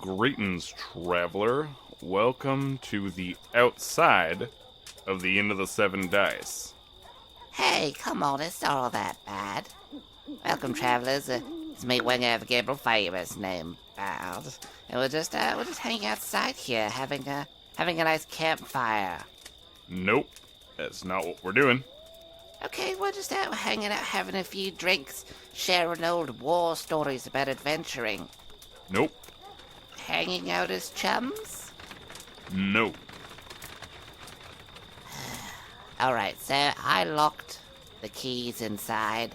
Greetings, traveler. Welcome to the outside of the Inn of the Seven Dice. Hey, come on, it's not all that bad. Welcome, travelers. It's me, Winger of Gabriel Famous, named Ballad. And we're just hanging outside here, having a nice campfire. Nope, that's not what we're doing. Okay, we're just out hanging out, having a few drinks, sharing old war stories about adventuring. Nope. Hanging out as chums? Nope. Alright, so I locked the keys inside.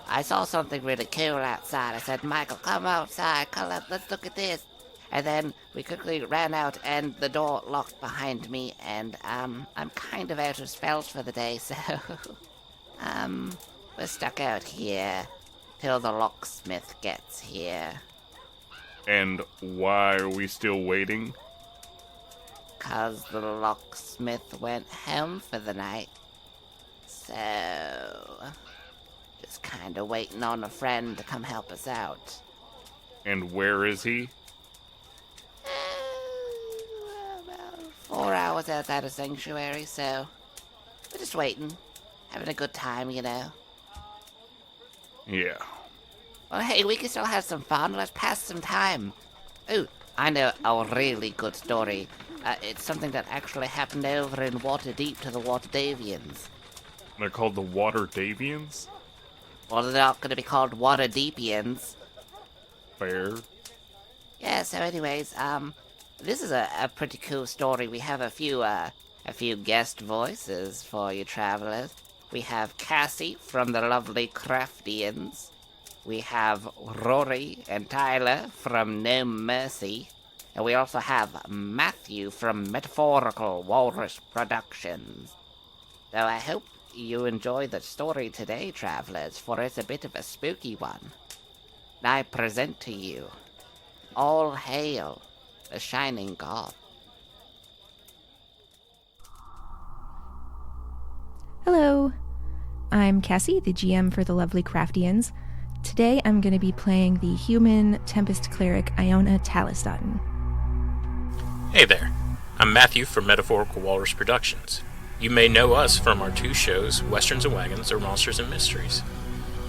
I saw something really cool outside. I said, Michael, come outside, let's look at this. And then we quickly ran out and the door locked behind me, and I'm kind of out of spells for the day, so we're stuck out here till the locksmith gets here. And why are we still waiting? 'Cause the locksmith went home for the night. So, just kinda waiting on a friend to come help us out. And where is he? About 4 hours outside of Sanctuary, so we're just waiting. Having a good time, you know. Yeah. Well, hey, we can still have some fun. Let's pass some time. Ooh, I know a really good story. It's something that actually happened over in Waterdeep to the Waterdavians. They're called the Waterdavians? Well, they're not going to be called Waterdeepians. Fair. Yeah, so anyways, this is a pretty cool story. We have a few guest voices for you travelers. We have Cassie from the lovely Craftians. We have Rory and Tyler from No Mercy. And we also have Matthew from Metaphorical Walrus Productions. So I hope you enjoy the story today, travelers, for it's a bit of a spooky one. And I present to you, All Hail the Shining God. Hello, I'm Cassie, the GM for the lovely Craftians. Today I'm going to be playing the human Tempest Cleric Iona Talisdottin. Hey there, I'm Matthew from Metaphorical Walrus Productions. You may know us from our two shows, Westerns and Wagons or Monsters and Mysteries.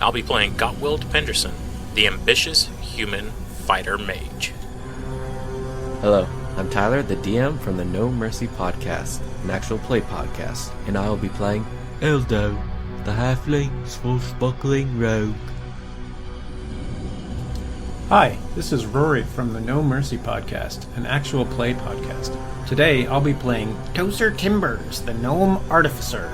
I'll be playing Gottwild Penderson, the ambitious human fighter mage. Hello, I'm Tyler, the DM from the No Mercy podcast, an actual play podcast, and I will be playing Eldo, the halfling swashbuckling rogue. Hi, this is Rory from the No Mercy podcast, an actual play podcast. Today I'll be playing Toaster Timbers, the gnome artificer.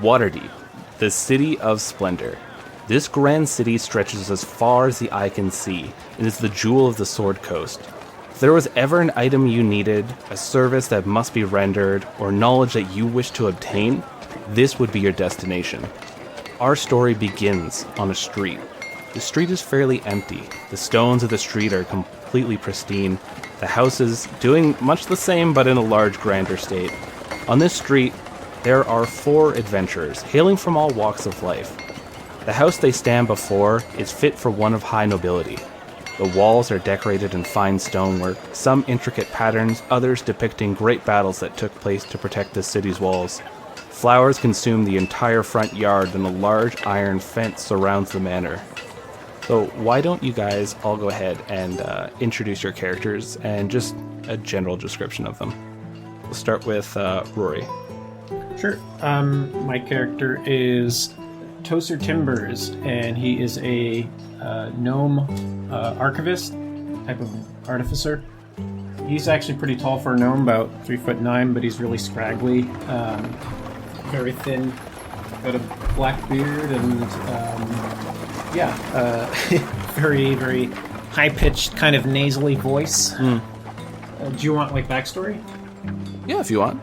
Waterdeep, the city of splendor. This grand city stretches as far as the eye can see and is the jewel of the Sword Coast. If there was ever an item you needed, a service that must be rendered, or knowledge that you wish to obtain, this would be your destination. Our story begins on a street. The street is fairly empty. The stones of the street are completely pristine. The houses doing much the same but in a large, grander state. On this street, there are 4 adventurers, hailing from all walks of life. The house they stand before is fit for one of high nobility. The walls are decorated in fine stonework, some intricate patterns, others depicting great battles that took place to protect the city's walls. Flowers consume the entire front yard, and a large iron fence surrounds the manor. So why don't you guys all go ahead and introduce your characters and just a general description of them. We'll start with Rory. Sure. My character is Toaster Timbers, and he is a gnome archivist type of artificer. He's actually pretty tall for a gnome, about 3'9", but he's really scraggly, very thin, got a black beard and very, very high-pitched, kind of nasally voice. Do you want, like, backstory? Yeah, if you want.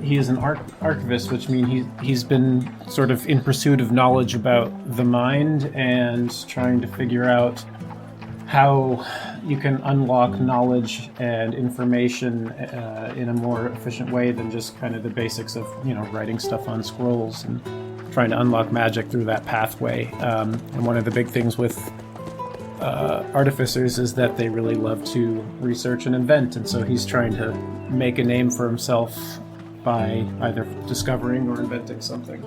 He is an archivist, which means he's been sort of in pursuit of knowledge about the mind and trying to figure out how you can unlock knowledge and information in a more efficient way than just kind of the basics of, writing stuff on scrolls and trying to unlock magic through that pathway. And one of the big things with artificers is that they really love to research and invent, and so he's trying to make a name for himself by either discovering or inventing something.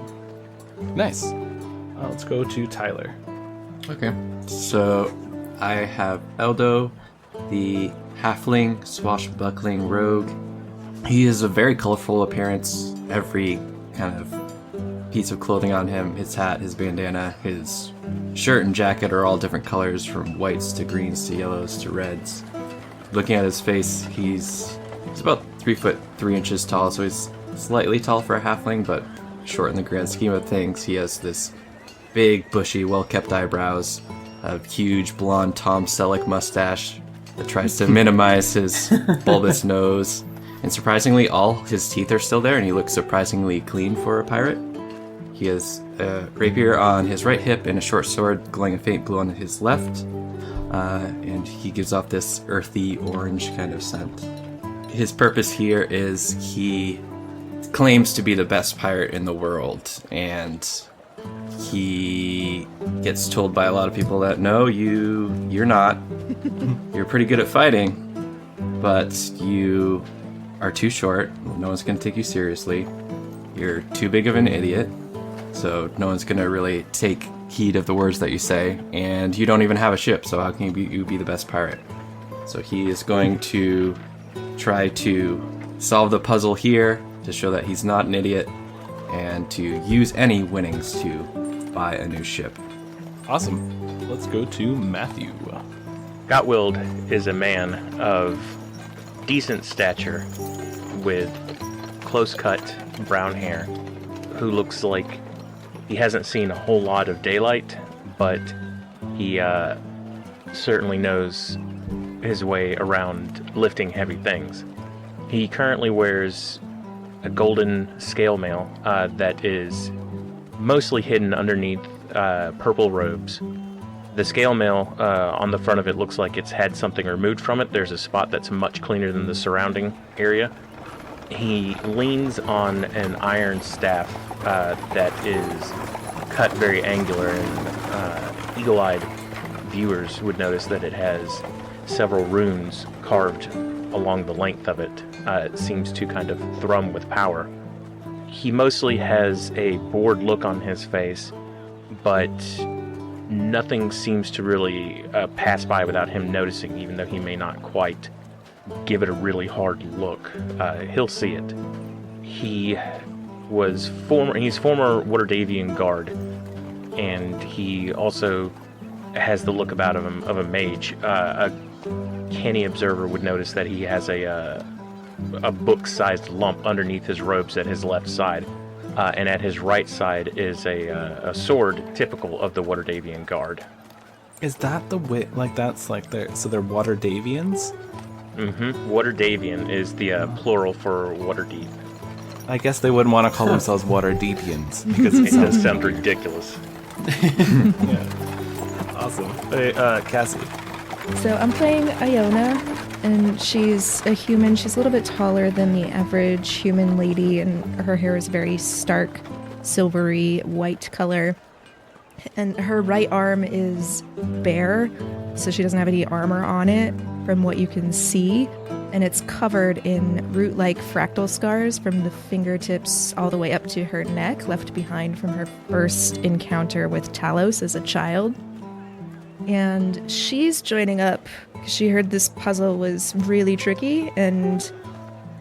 Nice. Let's go to Tyler. Okay. So I have Eldo, the halfling swashbuckling rogue. He has a very colorful appearance. Every kind of piece of clothing on him, his hat, his bandana, his shirt and jacket are all different colors, from whites to greens to yellows to reds. Looking at his face, he's about 3 foot 3 inches tall, so he's slightly tall for a halfling, but short in the grand scheme of things. He has this big, bushy, well-kept eyebrows, a huge blonde Tom Selleck mustache that tries to minimize his bulbous nose, and surprisingly, all his teeth are still there, and he looks surprisingly clean for a pirate. He has a rapier on his right hip and a short sword glowing a faint blue on his left, and he gives off this earthy orange kind of scent. His purpose here is he claims to be the best pirate in the world, and he gets told by a lot of people that, no, you're not. You're pretty good at fighting, but you are too short. No one's going to take you seriously. You're too big of an idiot, so no one's going to really take heed of the words that you say, and you don't even have a ship, so how can you be the best pirate? So he is going to try to solve the puzzle here to show that he's not an idiot, and to use any winnings to buy a new ship. Awesome. Let's go to Matthew. Gottwild is a man of decent stature with close-cut brown hair who looks like he hasn't seen a whole lot of daylight, but he certainly knows his way around lifting heavy things. He currently wears a golden scale mail that is mostly hidden underneath purple robes. The scale mail on the front of it looks like it's had something removed from it. There's a spot that's much cleaner than the surrounding area. He leans on an iron staff that is cut very angular, and eagle-eyed viewers would notice that it has several runes carved along the length of it. It seems to kind of thrum with power. He mostly has a bored look on his face, but nothing seems to really pass by without him noticing, even though he may not quite give it a really hard look. He'll see it. He's former Waterdeepian guard, and he also has the look about him of a mage. A canny observer would notice that he has a book-sized lump underneath his robes at his left side, and at his right side is a sword typical of the Waterdeepian guard. Is that the wit? Like, that's like they're Waterdavians? Mm-hmm. Waterdeepian is the plural for Waterdeep. I guess they wouldn't want to call themselves Waterdeepians because It does sound ridiculous. Yeah. Awesome. Hey, Cassie. So I'm playing Iona, and she's a human. She's a little bit taller than the average human lady, and her hair is very stark, silvery white color. And her right arm is bare, so she doesn't have any armor on it from what you can see. And it's covered in root-like fractal scars from the fingertips all the way up to her neck, left behind from her first encounter with Talos as a child. And she's joining up because she heard this puzzle was really tricky, and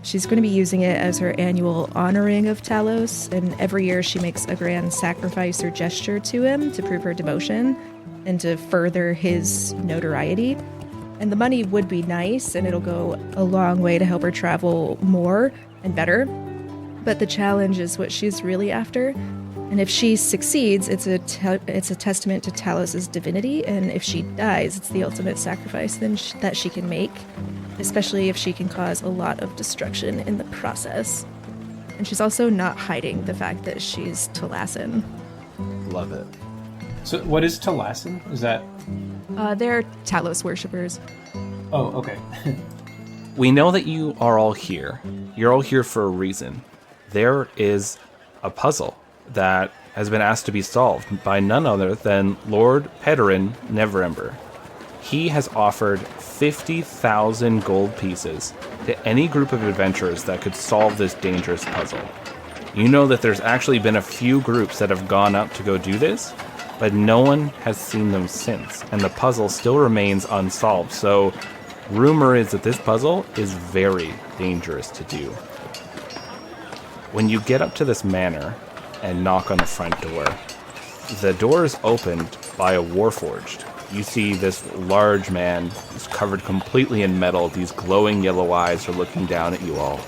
she's going to be using it as her annual honoring of Talos. And every year she makes a grand sacrifice or gesture to him to prove her devotion and to further his notoriety. And the money would be nice, and it'll go a long way to help her travel more and better. But the challenge is what she's really after. And if she succeeds, it's a testament to Talos's divinity, and if she dies, it's the ultimate sacrifice that she can make, especially if she can cause a lot of destruction in the process. And she's also not hiding the fact that she's Talassen. Love it. So what is Talassen? Is that... They're Talos worshippers. Oh, okay. We know that you are all here. You're all here for a reason. There is a puzzle that has been asked to be solved by none other than Lord Pederin Neverember. He has offered 50,000 gold pieces to any group of adventurers that could solve this dangerous puzzle. You know that there's actually been a few groups that have gone up to go do this, but no one has seen them since, and the puzzle still remains unsolved, so rumor is that this puzzle is very dangerous to do. When you get up to this manor and knock on the front door, the door is opened by a warforged. You see this large man who's covered completely in metal. These glowing yellow eyes are looking down at you all.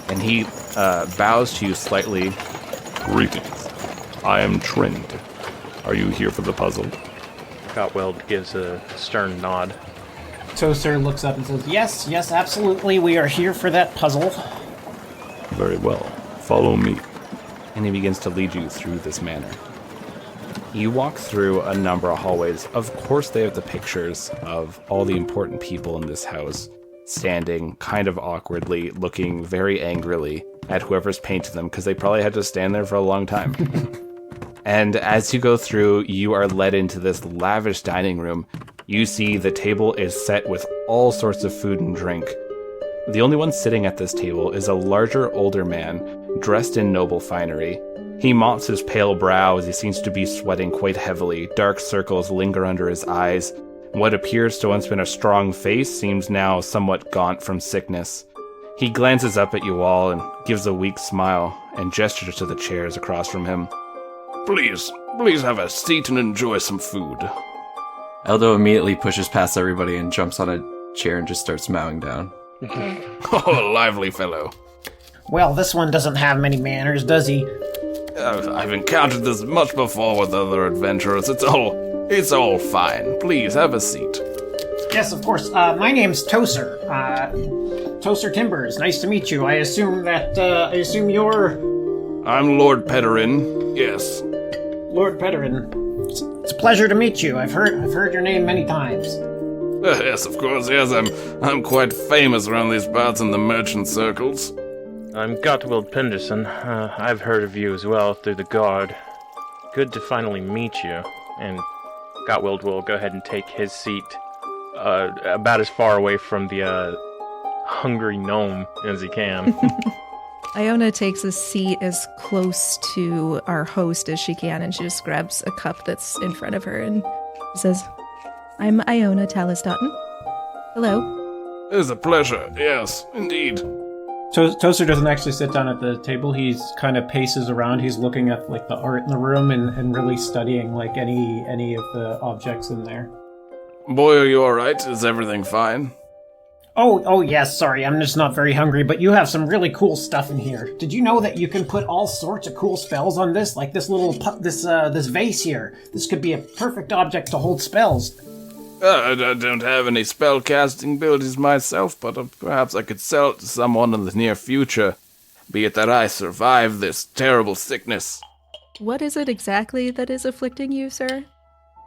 And he bows to you slightly. Greetings. I am Trend. Are you here for the puzzle? Gotweld gives a stern nod. Toaster looks up and says, yes, absolutely, we are here for that puzzle. Very well. Follow me. And he begins to lead you through this manor. You walk through a number of hallways. Of course, they have the pictures of all the important people in this house, standing kind of awkwardly, looking very angrily at whoever's painted them, because they probably had to stand there for a long time. And as you go through, you are led into this lavish dining room. You see the table is set with all sorts of food and drink. The only one sitting at this table is a larger, older man, dressed in noble finery. He mops his pale brow as he seems to be sweating quite heavily. Dark circles linger under his eyes. What appears to once been a strong face seems now somewhat gaunt from sickness. He glances up at you all and gives a weak smile and gestures to the chairs across from him. Please have a seat and enjoy some food. Eldo immediately pushes past everybody and jumps on a chair and just starts mowing down. Oh, lively fellow. Well, this one doesn't have many manners, does he? I've encountered this much before with other adventurers. It's all fine. Please have a seat. Yes, of course. My name's Toaster. Toaster Timbers. Nice to meet you. I assume you're I'm Lord Pederin. Yes. Lord Pederin. It's a pleasure to meet you. I've heard your name many times. Yes, of course. Yes, I'm quite famous around these parts in the merchant circles. I'm Gottwild Penderson. I've heard of you as well through the guard. Good to finally meet you. And Gottwild will go ahead and take his seat about as far away from the hungry gnome as he can. Iona takes a seat as close to our host as she can, and she just grabs a cup that's in front of her and says, I'm Iona Talasdotten. Hello. It is a pleasure. Yes, indeed. Toaster doesn't actually sit down at the table. He's kind of paces around. He's looking at like the art in the room and really studying like any of the objects in there. Boy, are you all right? Is everything fine? Oh yes, sorry, I'm just not very hungry, but you have some really cool stuff in here. Did you know that you can put all sorts of cool spells on this? Like this little this vase here. This could be a perfect object to hold spells. I don't have any spell casting abilities myself, but perhaps I could sell it to someone in the near future, be it that I survive this terrible sickness. What is it exactly that is afflicting you, sir?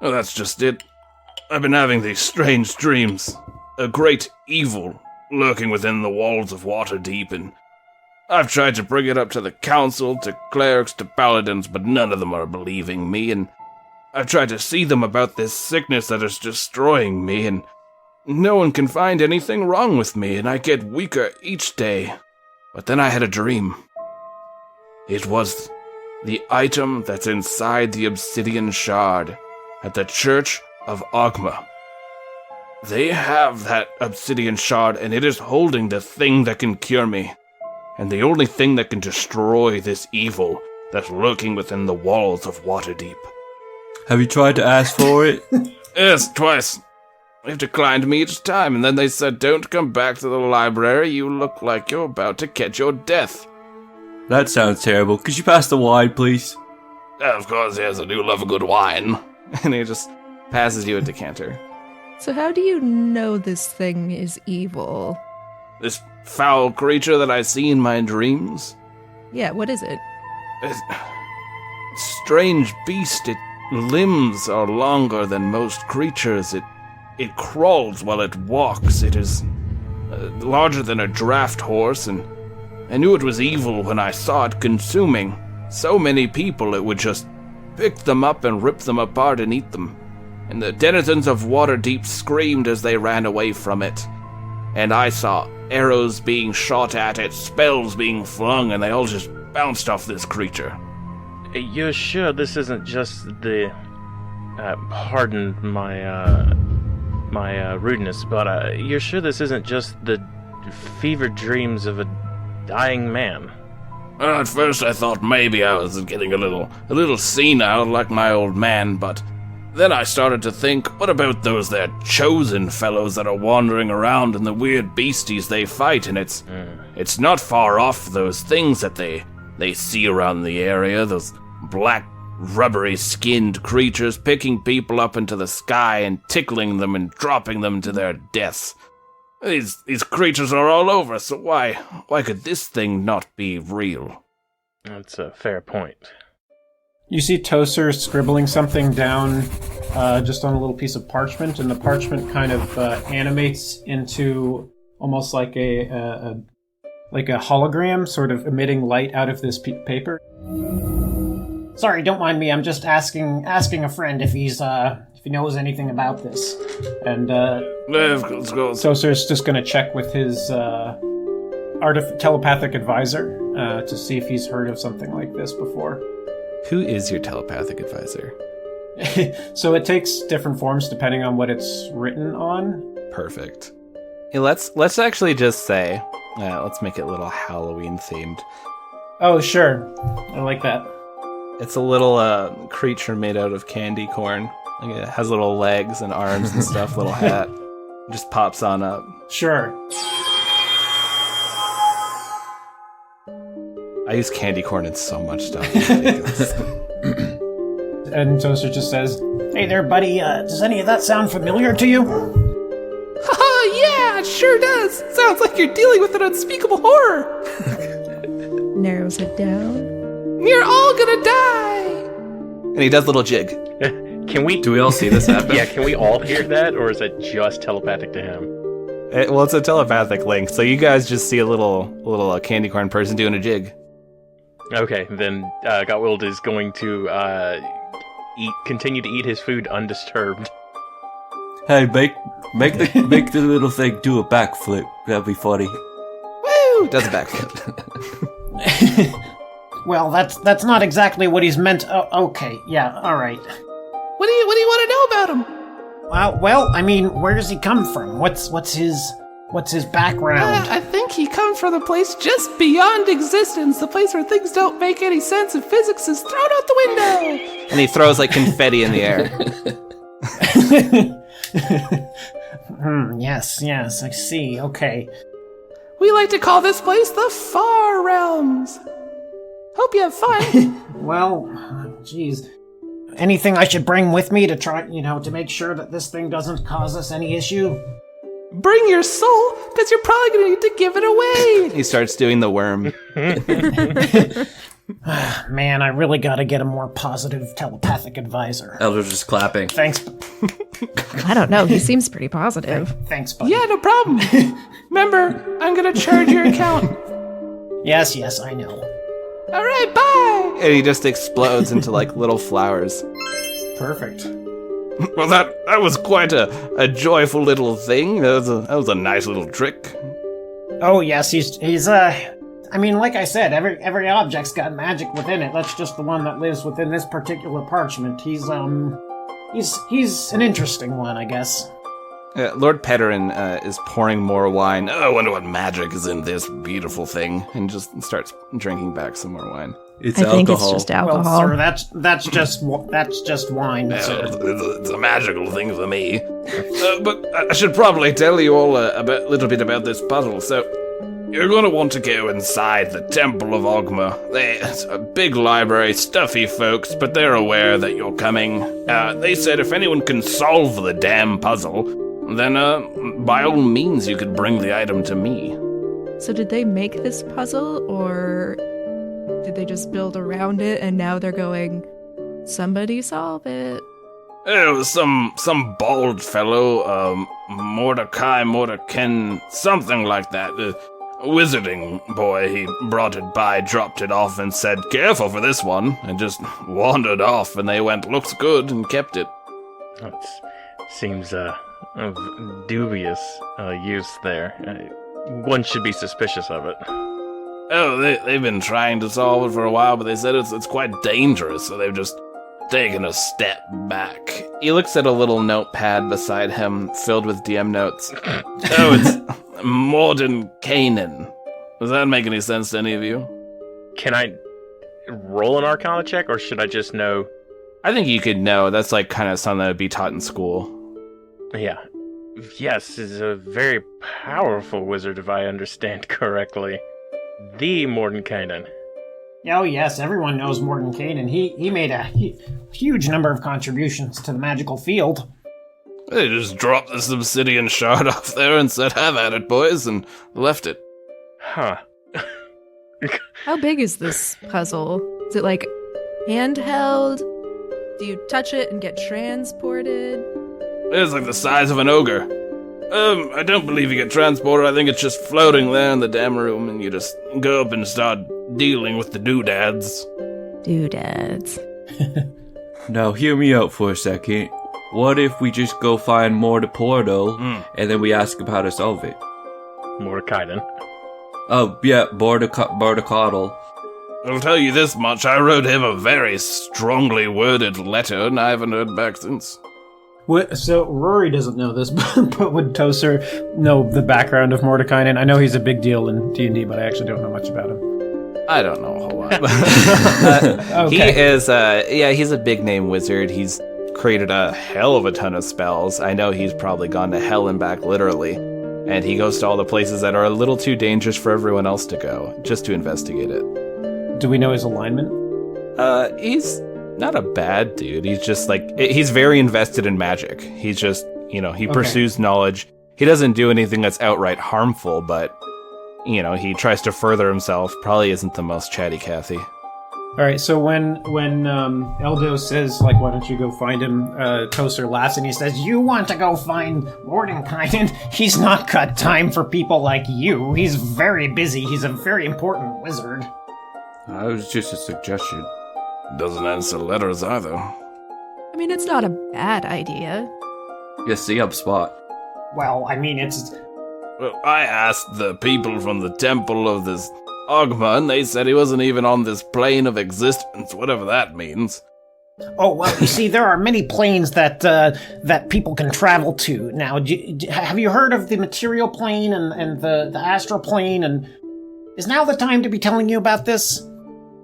Oh, that's just it. I've been having these strange dreams. A great evil lurking within the walls of Waterdeep, and I've tried to bring it up to the council, to clerics, to paladins, but none of them are believing me, and I've tried to see them about this sickness that is destroying me, and no one can find anything wrong with me, and I get weaker each day. But then I had a dream. It was the item that's inside the obsidian shard at the Church of Ogma. They have that obsidian shard, and it is holding the thing that can cure me, and the only thing that can destroy this evil that's lurking within the walls of Waterdeep. Have you tried to ask for it? Yes, twice. They've declined me each time, and then they said, don't come back to the library, you look like you're about to catch your death. That sounds terrible. Could you pass the wine, please? Of course, yes, I do love a good wine. And he just passes you a decanter. So how do you know this thing is evil? This foul creature that I see in my dreams? Yeah, what is it? It's strange beast. Its limbs are longer than most creatures. It crawls while it walks. It is larger than a draft horse, and I knew it was evil when I saw it consuming so many people. It would just pick them up and rip them apart and eat them. And the denizens of Waterdeep screamed as they ran away from it. And I saw arrows being shot at it, spells being flung, and they all just bounced off this creature. You're sure this isn't just the... pardon my rudeness, but you're sure this isn't just the fevered dreams of a dying man? At first I thought maybe I was getting a little senile like my old man, but then I started to think, what about those there chosen fellows that are wandering around and the weird beasties they fight, and it's not far off those things that they see around the area, those black, rubbery-skinned creatures picking people up into the sky and tickling them and dropping them to their deaths. These creatures are all over, so why could this thing not be real? That's a fair point. You see Toser scribbling something down just on a little piece of parchment, and the parchment kind of animates into almost like a hologram, sort of emitting light out of this paper. Sorry, don't mind me. I'm just asking a friend if he knows anything about this. And Let's go. Toser's just going to check with his telepathic advisor to see if he's heard of something like this before. Who is your telepathic advisor? So it takes different forms depending on what it's written on. Perfect. Hey, let's actually just say, let's make it a little Halloween themed. Oh, sure. I like that. It's a little creature made out of candy corn. Like it has little legs and arms and stuff, little hat. It just pops on up. Sure. I use candy corn in so much stuff. And Toaster just says, Hey there, buddy. Does any of that sound familiar to you? Haha, yeah, it sure does. Sounds like you're dealing with an unspeakable horror. Narrows it down. You're all gonna die. And he does a little jig. Can we... Do we all see this happen? Yeah, can we all hear that, or is it just telepathic to him? Well, it's a telepathic link, so you guys just see a little candy corn person doing a jig. Okay, then Gottwild is going to continue to eat his food undisturbed. Hey, make the little thing do a backflip. That'd be funny. Woo! Does a backflip. Well, that's not exactly what he's meant. Oh, okay, yeah, all right. What do you want to know about him? Well, I mean, where does he come from? What's his background? I think he comes from the place just beyond existence, the place where things don't make any sense and physics is thrown out the window. And he throws like confetti in the air. Yes, I see. Okay. We like to call this place the Far Realms. Hope you have fun. Well, geez. Anything I should bring with me to try, to make sure that this thing doesn't cause us any issue? Bring your soul, because you're probably going to need to give it away. He starts doing the worm. Man, I really gotta get a more positive telepathic advisor. Elder's just clapping. Thanks. I don't know. He seems pretty positive. Thanks, buddy. Yeah, no problem. Remember, I'm going to charge your account. Yes, I know. All right, bye. And he just explodes into like little flowers. perfect. Well, that was quite a joyful little thing. That was a nice little trick. Oh yes, he's I mean, like I said, every object's got magic within it. That's just the one that lives within this particular parchment. He's an interesting one, I guess. Lord Pederin is pouring more wine. I wonder what magic is in this beautiful thing. And just starts drinking back some more wine. It's I alcohol. think it's just alcohol. Well, sir, that's just wine. Sir. It's a magical thing for me. But I should probably tell you all a little bit about this puzzle. So, you're going to want to go inside the Temple of Ogma. It's a big library, stuffy folks, but they're aware that you're coming. They said if anyone can solve the damn puzzle, then by all means you could bring the item to me. So did they make this puzzle, or did they just build around it and now they're going, somebody solve it? It was some bald fellow, Mordecai, something like that. Wizarding boy, he brought it by, dropped it off, and said, "Careful for this one," and just wandered off, and they went, "Looks good," and kept it. That seems of dubious use there. One should be suspicious of it. Oh, they've been trying to solve it for a while, but they said it's quite dangerous, so they've just taken a step back. He looks at a little notepad beside him filled with DM notes. Oh, it's Morden Canaan. Does that make any sense to any of you? Can I roll an Arcana check, or should I just know? I think you could know. That's like kind of something that would be taught in school. Yeah. Yes, is a very powerful wizard, if I understand correctly. The Morden Canaan. Oh yes, everyone knows Morden Canaan. He made a huge number of contributions to the magical field. They just dropped this obsidian shard off there and said, "Have at it, boys," and left it. Huh. How big is this puzzle? Is it like handheld? Do you touch it and get transported? It's like the size of an ogre. I don't believe you get transported. I think it's just floating there in the damn room, and you just go up and start dealing with the doodads. Doodads. Now, hear me out for a second. What if we just go find Portal, and then we ask him how to solve it? Mordecai. Oh, yeah, Bordecaudal. I'll tell you this much, I wrote him a very strongly worded letter, and I haven't heard back since. So Rory doesn't know this, but would Tozer know the background of Mordecai? And I know he's a big deal in D&D, but I actually don't know much about him. I don't know a whole lot. Okay. He is, he's a big name wizard. He's created a hell of a ton of spells. I know he's probably gone to hell and back, literally. And he goes to all the places that are a little too dangerous for everyone else to go, just to investigate it. Do we know his alignment? He's not a bad dude. He's just like, he's very invested in magic. He's just, he pursues knowledge. He doesn't do anything that's outright harmful, but, he tries to further himself. Probably isn't the most chatty Cathy. All right, so when Eldo says, like, why don't you go find him, Tozer laughs and he says, "You want to go find Mordenkainen? He's not got time for people like you. He's very busy. He's a very important wizard." That was just a suggestion. Doesn't answer letters either. I mean, it's not a bad idea. Yeah, see up spot. Well, I mean, it's... Well, I asked the people from the temple of this Ogma, and they said he wasn't even on this plane of existence, whatever that means. Oh, well, you see, there are many planes that people can travel to. Now, have you heard of the material plane and the astral plane? And is now the time to be telling you about this?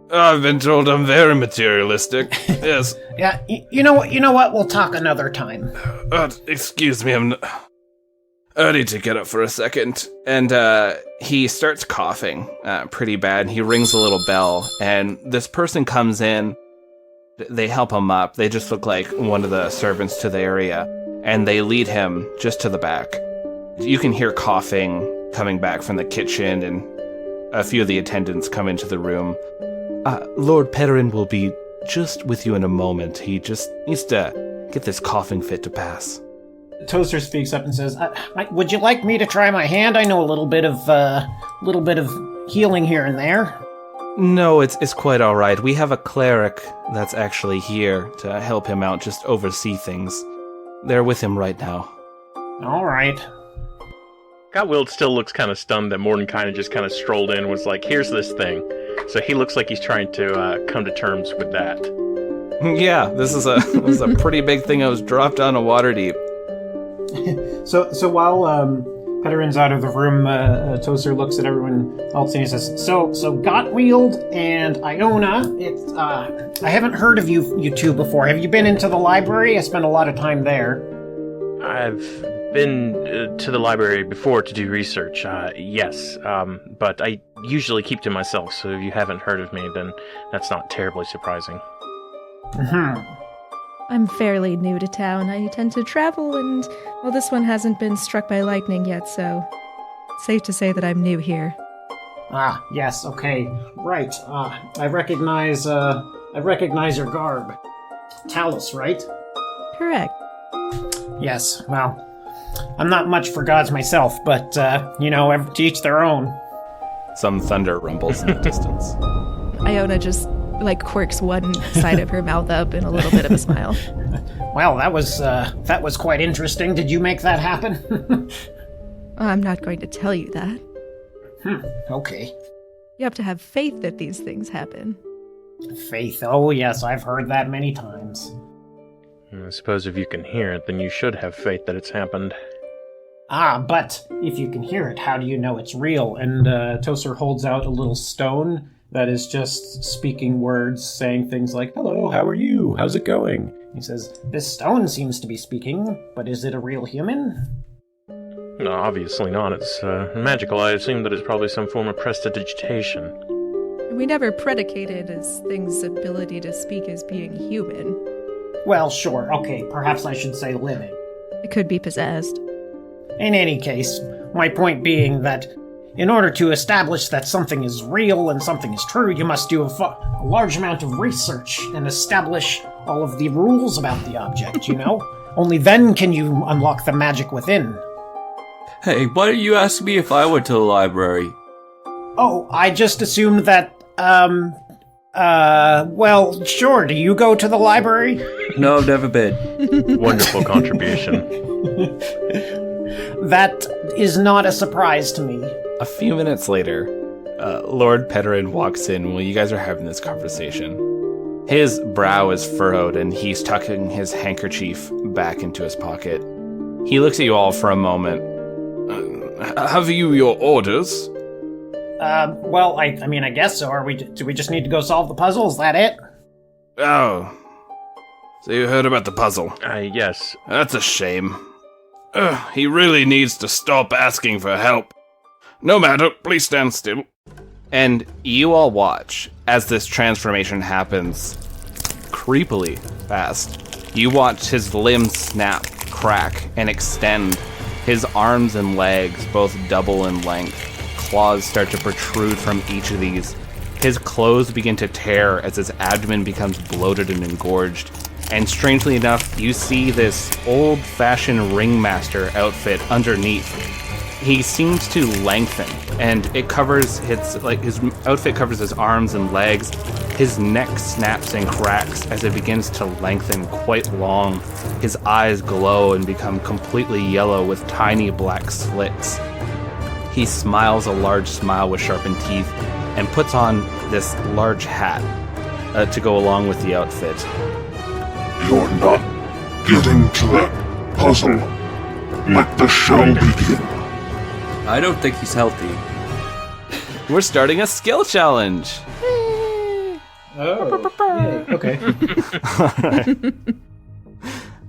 I've been told I'm very materialistic. Yes. Yeah, you know what? We'll talk another time. Excuse me, I need to get up for a second. And he starts coughing pretty bad. He rings a little bell, and this person comes in. They help him up. They just look like one of the servants to the area, and they lead him just to the back. You can hear coughing coming back from the kitchen, and a few of the attendants come into the room. Lord Perrin will be just with you in a moment. He just needs to get this coughing fit to pass. Tozer speaks up and says, "Would you like me to try my hand? I know a little bit of healing here and there." No, it's quite all right. We have a cleric that's actually here to help him out, just oversee things. They're with him right now. All right. Gottwild still looks kind of stunned that Mordecai just kind of strolled in and was like, "Here's this thing." So he looks like he's trying to come to terms with that. Yeah, this is a pretty big thing that was dropped on a Waterdeep. So while Peterin's out of the room, Tozer looks at everyone else and he says, So Gottwild and Iona, I haven't heard of you two before. Have you been into the library? I spent a lot of time there. I've been to the library before to do research, yes, but I usually keep to myself, so if you haven't heard of me, then that's not terribly surprising. I'm fairly new to town. I tend to travel, and, well, this one hasn't been struck by lightning yet, so it's safe to say that I'm new here. Ah, yes, okay. Right. I recognize your garb. Talus, right? Correct. Yes, well, I'm not much for gods myself, but, to each their own. Some thunder rumbles in the distance. Iona just, quirks one side of her mouth up in a little bit of a smile. Well, that was quite interesting. Did you make that happen? I'm not going to tell you that. Okay. You have to have faith that these things happen. Faith, oh yes, I've heard that many times. I suppose if you can hear it, then you should have faith that it's happened. Ah, but if you can hear it, how do you know it's real? And Toser holds out a little stone that is just speaking words, saying things like, "Hello, how are you? How's it going?" He says, "This stone seems to be speaking, but is it a real human?" No, obviously not. It's magical. I assume that it's probably some form of prestidigitation. We never predicated as things' ability to speak as being human. Well, sure, okay, perhaps I should say living. It could be possessed. In any case, my point being that in order to establish that something is real and something is true, you must do a large amount of research and establish all of the rules about the object, Only then can you unlock the magic within. Hey, why don't you ask me if I went to the library? Oh, I just assumed that, well, sure, do you go to the library? No, I've never been. Wonderful contribution. That is not a surprise to me. A few minutes later, Lord Pederin walks in while you guys are having this conversation. His brow is furrowed and he's tucking his handkerchief back into his pocket. He looks at you all for a moment. Have you your orders? Well, I guess so. Do we just need to go solve the puzzle? Is that it? Oh. So you heard about the puzzle? Yes. That's a shame. He really needs to stop asking for help. No matter, please stand still. And you all watch as this transformation happens creepily fast. You watch his limbs snap, crack, and extend. His arms and legs both double in length. Claws start to protrude from each of these. His clothes begin to tear as his abdomen becomes bloated and engorged. And strangely enough, you see this old-fashioned ringmaster outfit underneath. He seems to lengthen, and it covers his outfit covers his arms and legs. His neck snaps and cracks as it begins to lengthen quite long. His eyes glow and become completely yellow with tiny black slits. He smiles a large smile with sharpened teeth and puts on this large hat to go along with the outfit. You're not getting to that puzzle. Let the show begin. I don't think he's healthy. We're starting a skill challenge. Oh, yay. Okay.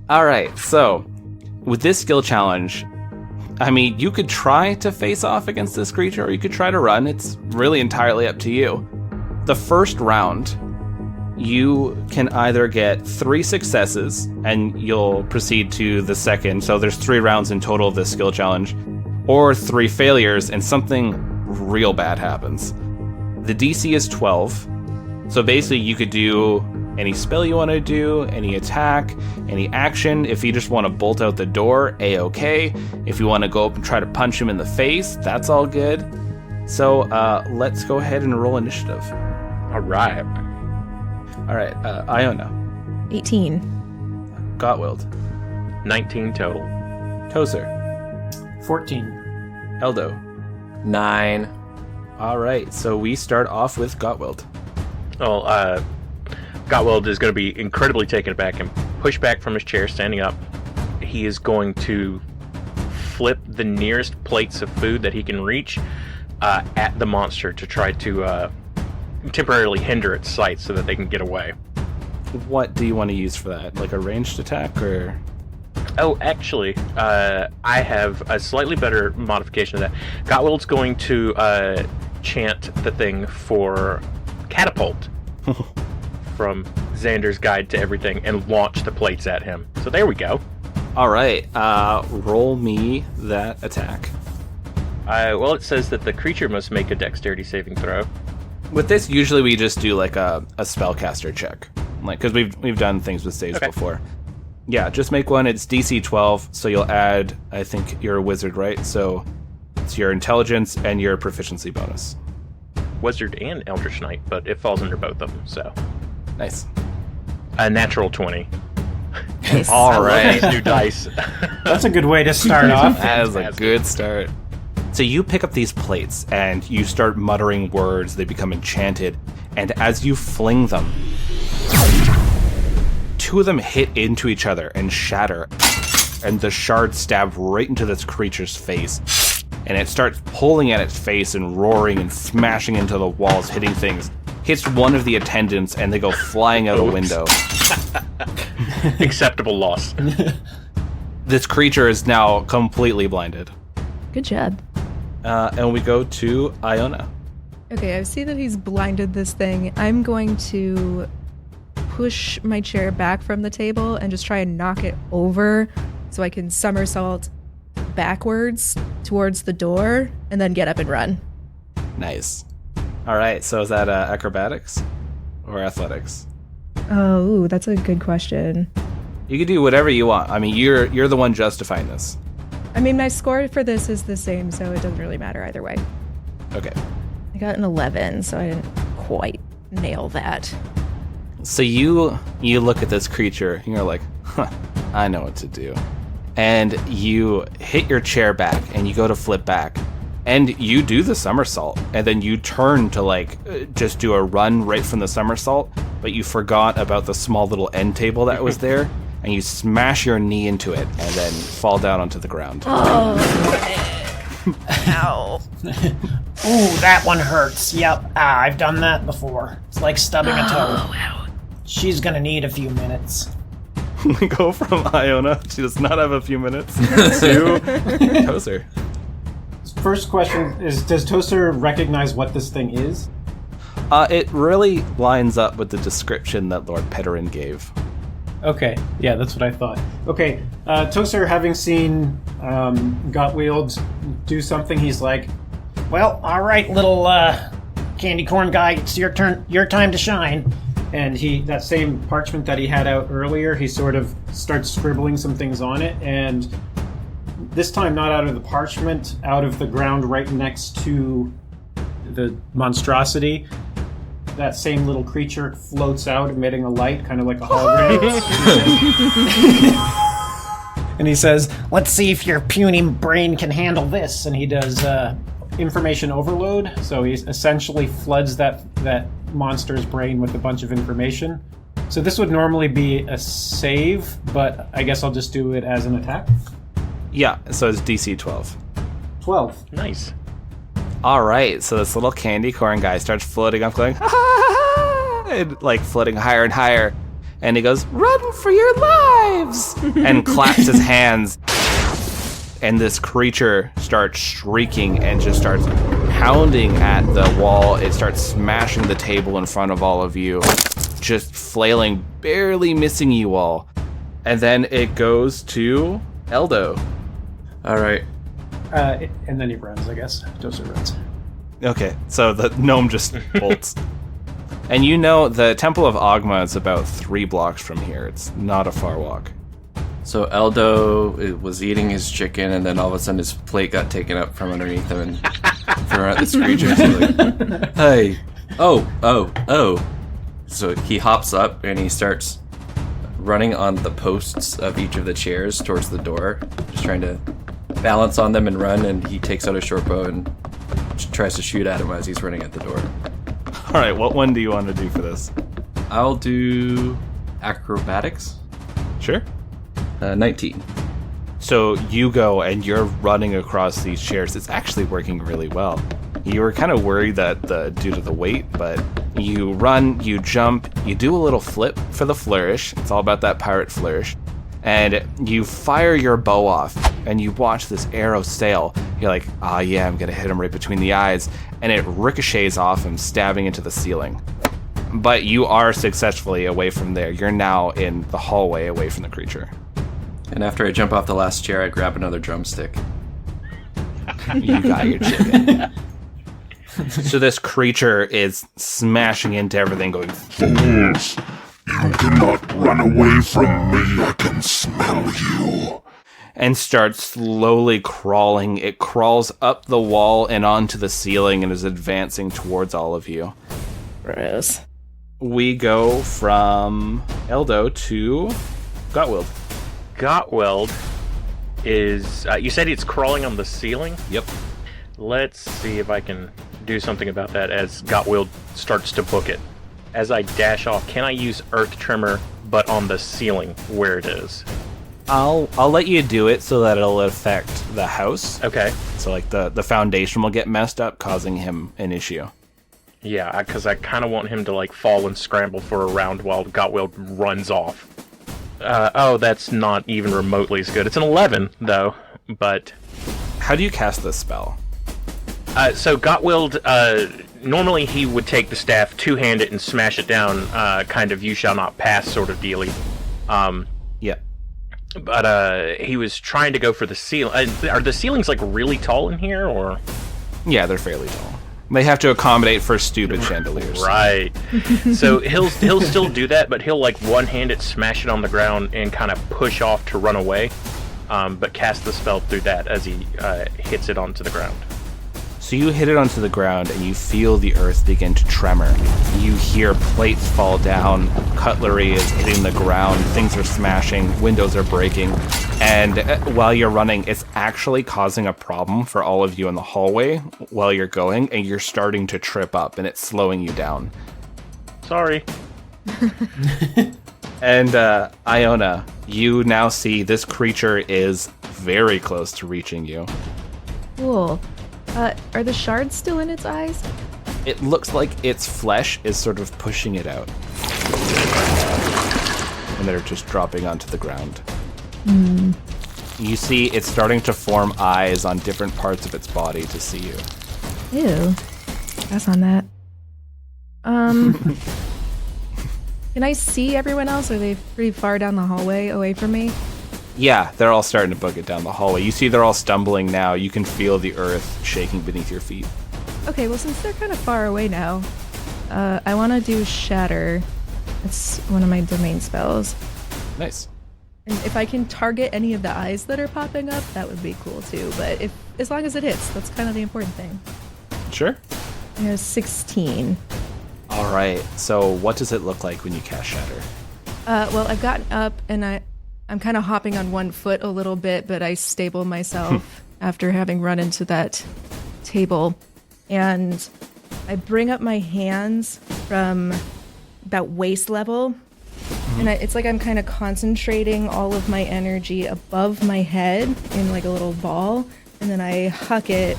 All right, so with this skill challenge, you could try to face off against this creature or you could try to run. It's really entirely up to you. The first round, you can either get 3 successes and you'll proceed to the second. So there's 3 rounds in total of this skill challenge, or 3 failures and something real bad happens. The DC is 12. So basically you could do any spell you want to do, any attack, any action. If you just want to bolt out the door, A-okay. If you want to go up and try to punch him in the face, that's all good. So let's go ahead and roll initiative. All right. All right, Iona. 18. Gottwild. 19 total. Tozer. 14. Eldo. 9. All right, so we start off with Gottwild. Well, Gottwild is going to be incredibly taken aback and push back from his chair, standing up. He is going to flip the nearest plates of food that he can reach at the monster to try to temporarily hinder its sight so that they can get away. What do you want to use for that? Like a ranged attack or? Oh, actually, I have a slightly better modification of that. Gotwild's going to chant the thing for catapult from Xander's Guide to Everything and launch the plates at him. So there we go. All right, roll me that attack. Well, it says that the creature must make a dexterity saving throw. With this, usually we just do like a spellcaster check, like because we've done things with saves before. Yeah, just make one. It's DC 12, so you'll add. I think you're a wizard, right? So it's your intelligence and your proficiency bonus. Wizard and Eldritch Knight, but it falls under both of them. So Nice. a natural 20. Nice. All right. New dice. That's a good way to start off. That is a good start. So you pick up these plates and you start muttering words. They become enchanted. And as you fling them, two of them hit into each other and shatter. And the shard stab right into this creature's face. And it starts pulling at its face and roaring and smashing into the walls, hitting things. Hits one of the attendants and they go flying out a window. Acceptable loss. This creature is now completely blinded. Good job. And we go to Iona. Okay, I see that he's blinded this thing. I'm going to push my chair back from the table and just try and knock it over so I can somersault backwards towards the door and then get up and run. Nice. All right, so is that acrobatics or athletics? Oh, ooh, that's a good question. You can do whatever you want. I mean, you're the one justifying this. I mean, my score for this is the same, so it doesn't really matter either way. Okay. I got an 11, so I didn't quite nail that. So you look at this creature and you're like, huh, I know what to do. And you hit your chair back and you go to flip back and you do the somersault and then you turn to just do a run right from the somersault, but you forgot about the small little end table that was there and you smash your knee into it and then fall down onto the ground. Ow. Ooh, that one hurts. Yep. I've done that before. It's like stubbing a toe. She's gonna need a few minutes. We go from Iona, she does not have a few minutes, to Tozer. First question is, does Toaster recognize what this thing is? It really lines up with the description that Lord Pederin gave. Okay, yeah, that's what I thought. Okay, Toaster, having seen Gotwield do something, he's like, Well, all right, little candy corn guy. It's your turn. Your time to shine. and that same parchment that he had out earlier, he sort of starts scribbling some things on it, and this time not out of the parchment, out of the ground right next to the monstrosity. That same little creature floats out, emitting a light, kind of like a hologram. And he says, Let's see if your puny brain can handle this. And he does information overload. So he essentially floods that monster's brain with a bunch of information. So this would normally be a save, but I guess I'll just do it as an attack. Yeah, so it's DC 12. 12. Nice. All right, so this little candy corn guy starts floating up, going, ha, ha, ha, and like floating higher and higher. And he goes, run for your lives! And claps his hands. And this creature starts shrieking and just starts pounding at the wall. It starts smashing the table in front of all of you, just flailing, barely missing you all. And then it goes to Eldo. All right. And then he runs, I guess. Toaster runs. Okay, so the gnome just bolts. And you know the Temple of Ogma is about 3 blocks from here. It's not a far walk. So Eldo was eating his chicken, and then all of a sudden his plate got taken up from underneath him and thrown at this creature. So like, hey, oh. So he hops up and he starts running on the posts of each of the chairs towards the door, just trying to balance on them and run, and he takes out a short bow and tries to shoot at him as he's running at the door. All right, what one do you want to do for this? I'll do acrobatics. Sure. 19. So you go and you're running across these chairs. It's actually working really well. You were kind of worried that due to the weight, but you run, you jump, you do a little flip for the flourish. It's all about that pirate flourish. And you fire your bow off, and you watch this arrow sail. You're like, ah, yeah, I'm gonna hit him right between the eyes. And it ricochets off him, stabbing into the ceiling. But you are successfully away from there. You're now in the hallway away from the creature. And after I jump off the last chair, I grab another drumstick. You got your chicken. So this creature is smashing into everything, going, Fools! You cannot run away from me. I can smell you. and starts slowly crawling. It crawls up the wall and onto the ceiling and is advancing towards all of you. Gross. We go from Eldo to Gotwild. Gotweld is... you said it's crawling on the ceiling? Yep. Let's see if I can do something about that as Gotwild starts to book it. As I dash off, can I use Earth Tremor, but on the ceiling where it is? I'll let you do it so that it'll affect the house. Okay. So like the foundation will get messed up, causing him an issue. Yeah, because I kind of want him to like fall and scramble for a round while Gotwild runs off. Oh, that's not even remotely as good. It's an 11, though, but... How do you cast this spell? So Gotwild, normally he would take the staff, two-hand it, and smash it down, kind of you shall not pass sort of dealy. Yeah. But he was trying to go for the ceiling. Are the ceilings, like, really tall in here, or...? Yeah, they're fairly tall. They have to accommodate for stupid chandeliers. Right. So he'll still do that, but he'll, like, one-hand it, smash it on the ground, and kind of push off to run away, but cast the spell through that as he hits it onto the ground. So you hit it onto the ground and you feel the earth begin to tremor. You hear plates fall down, cutlery is hitting the ground, things are smashing, windows are breaking, and while you're running, it's actually causing a problem for all of you in the hallway while you're going, and you're starting to trip up and it's slowing you down. Sorry. And Iona, you now see this creature is very close to reaching you. Cool. Are the shards still in its eyes? It looks like its flesh is sort of pushing it out. And they're just dropping onto the ground. You see it's starting to form eyes on different parts of its body to see you. Ew. Pass on that. Can I see everyone else? Are they pretty far down the hallway away from me? Yeah, they're all starting to book it down the hallway. You see they're all stumbling now. You can feel the earth shaking beneath your feet. Okay, well, since they're kind of far away now, I want to do Shatter. It's one of my domain spells. Nice. And if I can target any of the eyes that are popping up, that would be cool too. But as long as it hits, that's kind of the important thing. Sure. I have 16. All right, so what does it look like when you cast Shatter? Well, I've gotten up and I'm kind of hopping on one foot a little bit, but I stable myself after having run into that table. And I bring up my hands from about waist level. And it's like I'm kind of concentrating all of my energy above my head in like a little ball. And then I huck it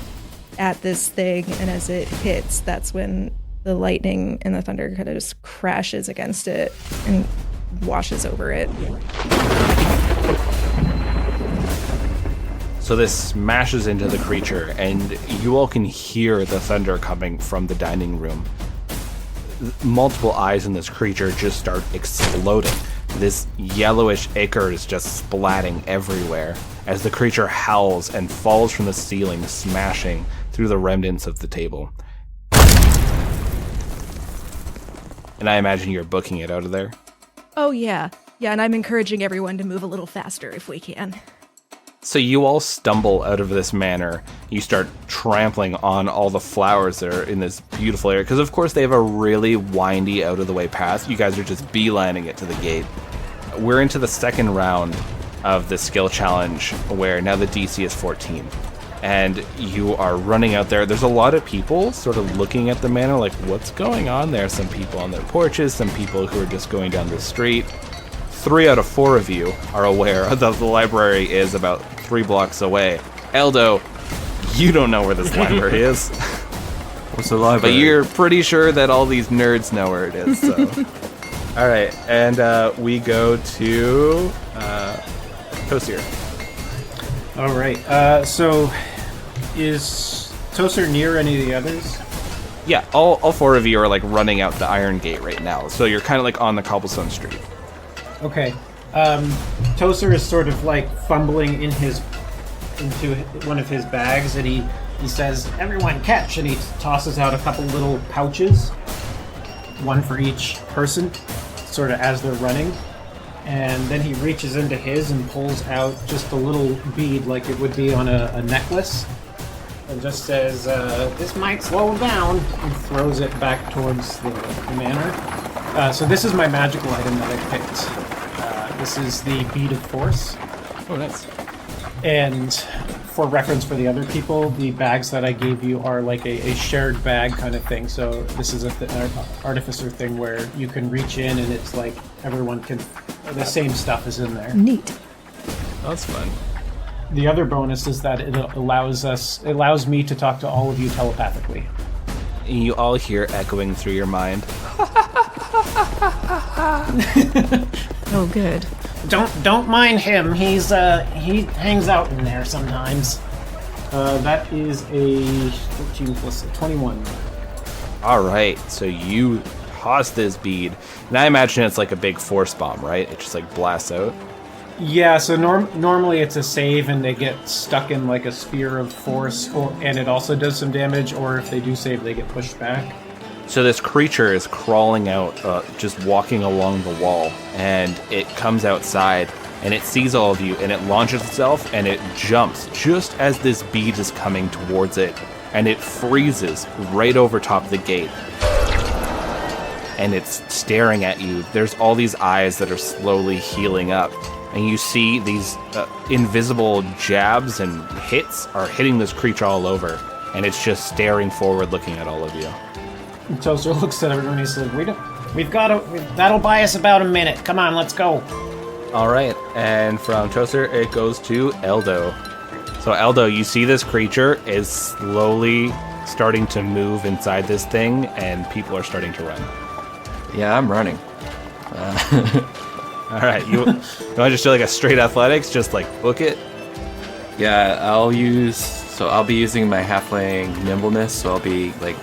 at this thing. And as it hits, that's when the lightning and the thunder kind of just crashes against it and washes over it. So this smashes into the creature, and you all can hear the thunder coming from the dining room. Multiple eyes in this creature just start exploding. This yellowish ichor is just splatting everywhere as the creature howls and falls from the ceiling, smashing through the remnants of the table. And I imagine you're booking it out of there. Oh, yeah. Yeah, and I'm encouraging everyone to move a little faster if we can. So you all stumble out of this manor. You start trampling on all the flowers that are in this beautiful area. Because, of course, they have a really windy, out-of-the-way path. You guys are just beelining it to the gate. We're into the second round of the skill challenge, where now the DC is 14. And you are running out there. There's a lot of people sort of looking at the manor like, what's going on there? Some people on their porches, some people who are just going down the street. 3 out of 4 of you are aware that the library is about 3 blocks away. Eldo, you don't know where this library is. What's the library? But you're pretty sure that all these nerds know where it is, so... Alright, and we go to Kosir. All right. So, is Tozer near any of the others? Yeah, all four of you are like running out the Iron Gate right now. So you're kind of like on the cobblestone street. Okay. Tozer is sort of like fumbling into one of his bags, and he says, "Everyone catch!" And he tosses out a couple little pouches, one for each person, sort of as they're running. And then he reaches into his and pulls out just a little bead like it would be on a necklace, and just says, "This might slow down," and throws it back towards the manor. So this is my magical item that I picked. This is the Bead of Force. Oh, nice. And for reference for the other people, the bags that I gave you are like a shared bag kind of thing. So this is an artificer thing where you can reach in and it's like everyone can, the same stuff is in there. Neat. That's fun. The other bonus is that it allows me to talk to all of you telepathically. And you all hear echoing through your mind. Oh, good. Don't mind him. He hangs out in there sometimes. That is a 13 plus 21. All right, so you toss this bead, and I imagine it's like a big force bomb, right? It just like blasts out. Yeah, so normally it's a save and they get stuck in like a sphere of force, and it also does some damage, or if they do save, they get pushed back. So this creature is crawling out, just walking along the wall, and it comes outside, and it sees all of you, and it launches itself, and it jumps just as this bead is coming towards it, and it freezes right over top of the gate. And it's staring at you. There's all these eyes that are slowly healing up, and you see these invisible jabs and hits are hitting this creature all over, and it's just staring forward, looking at all of you. And Tozer looks at everyone and he says, That'll buy us about a minute. Come on, let's go. All right, and from Tozer, it goes to Eldo. So Eldo, you see this creature is slowly starting to move inside this thing, and people are starting to run. Yeah, I'm running. All right, you want to just do like a straight athletics, just like book it? Yeah, I'll be using my halfling nimbleness, so I'll be like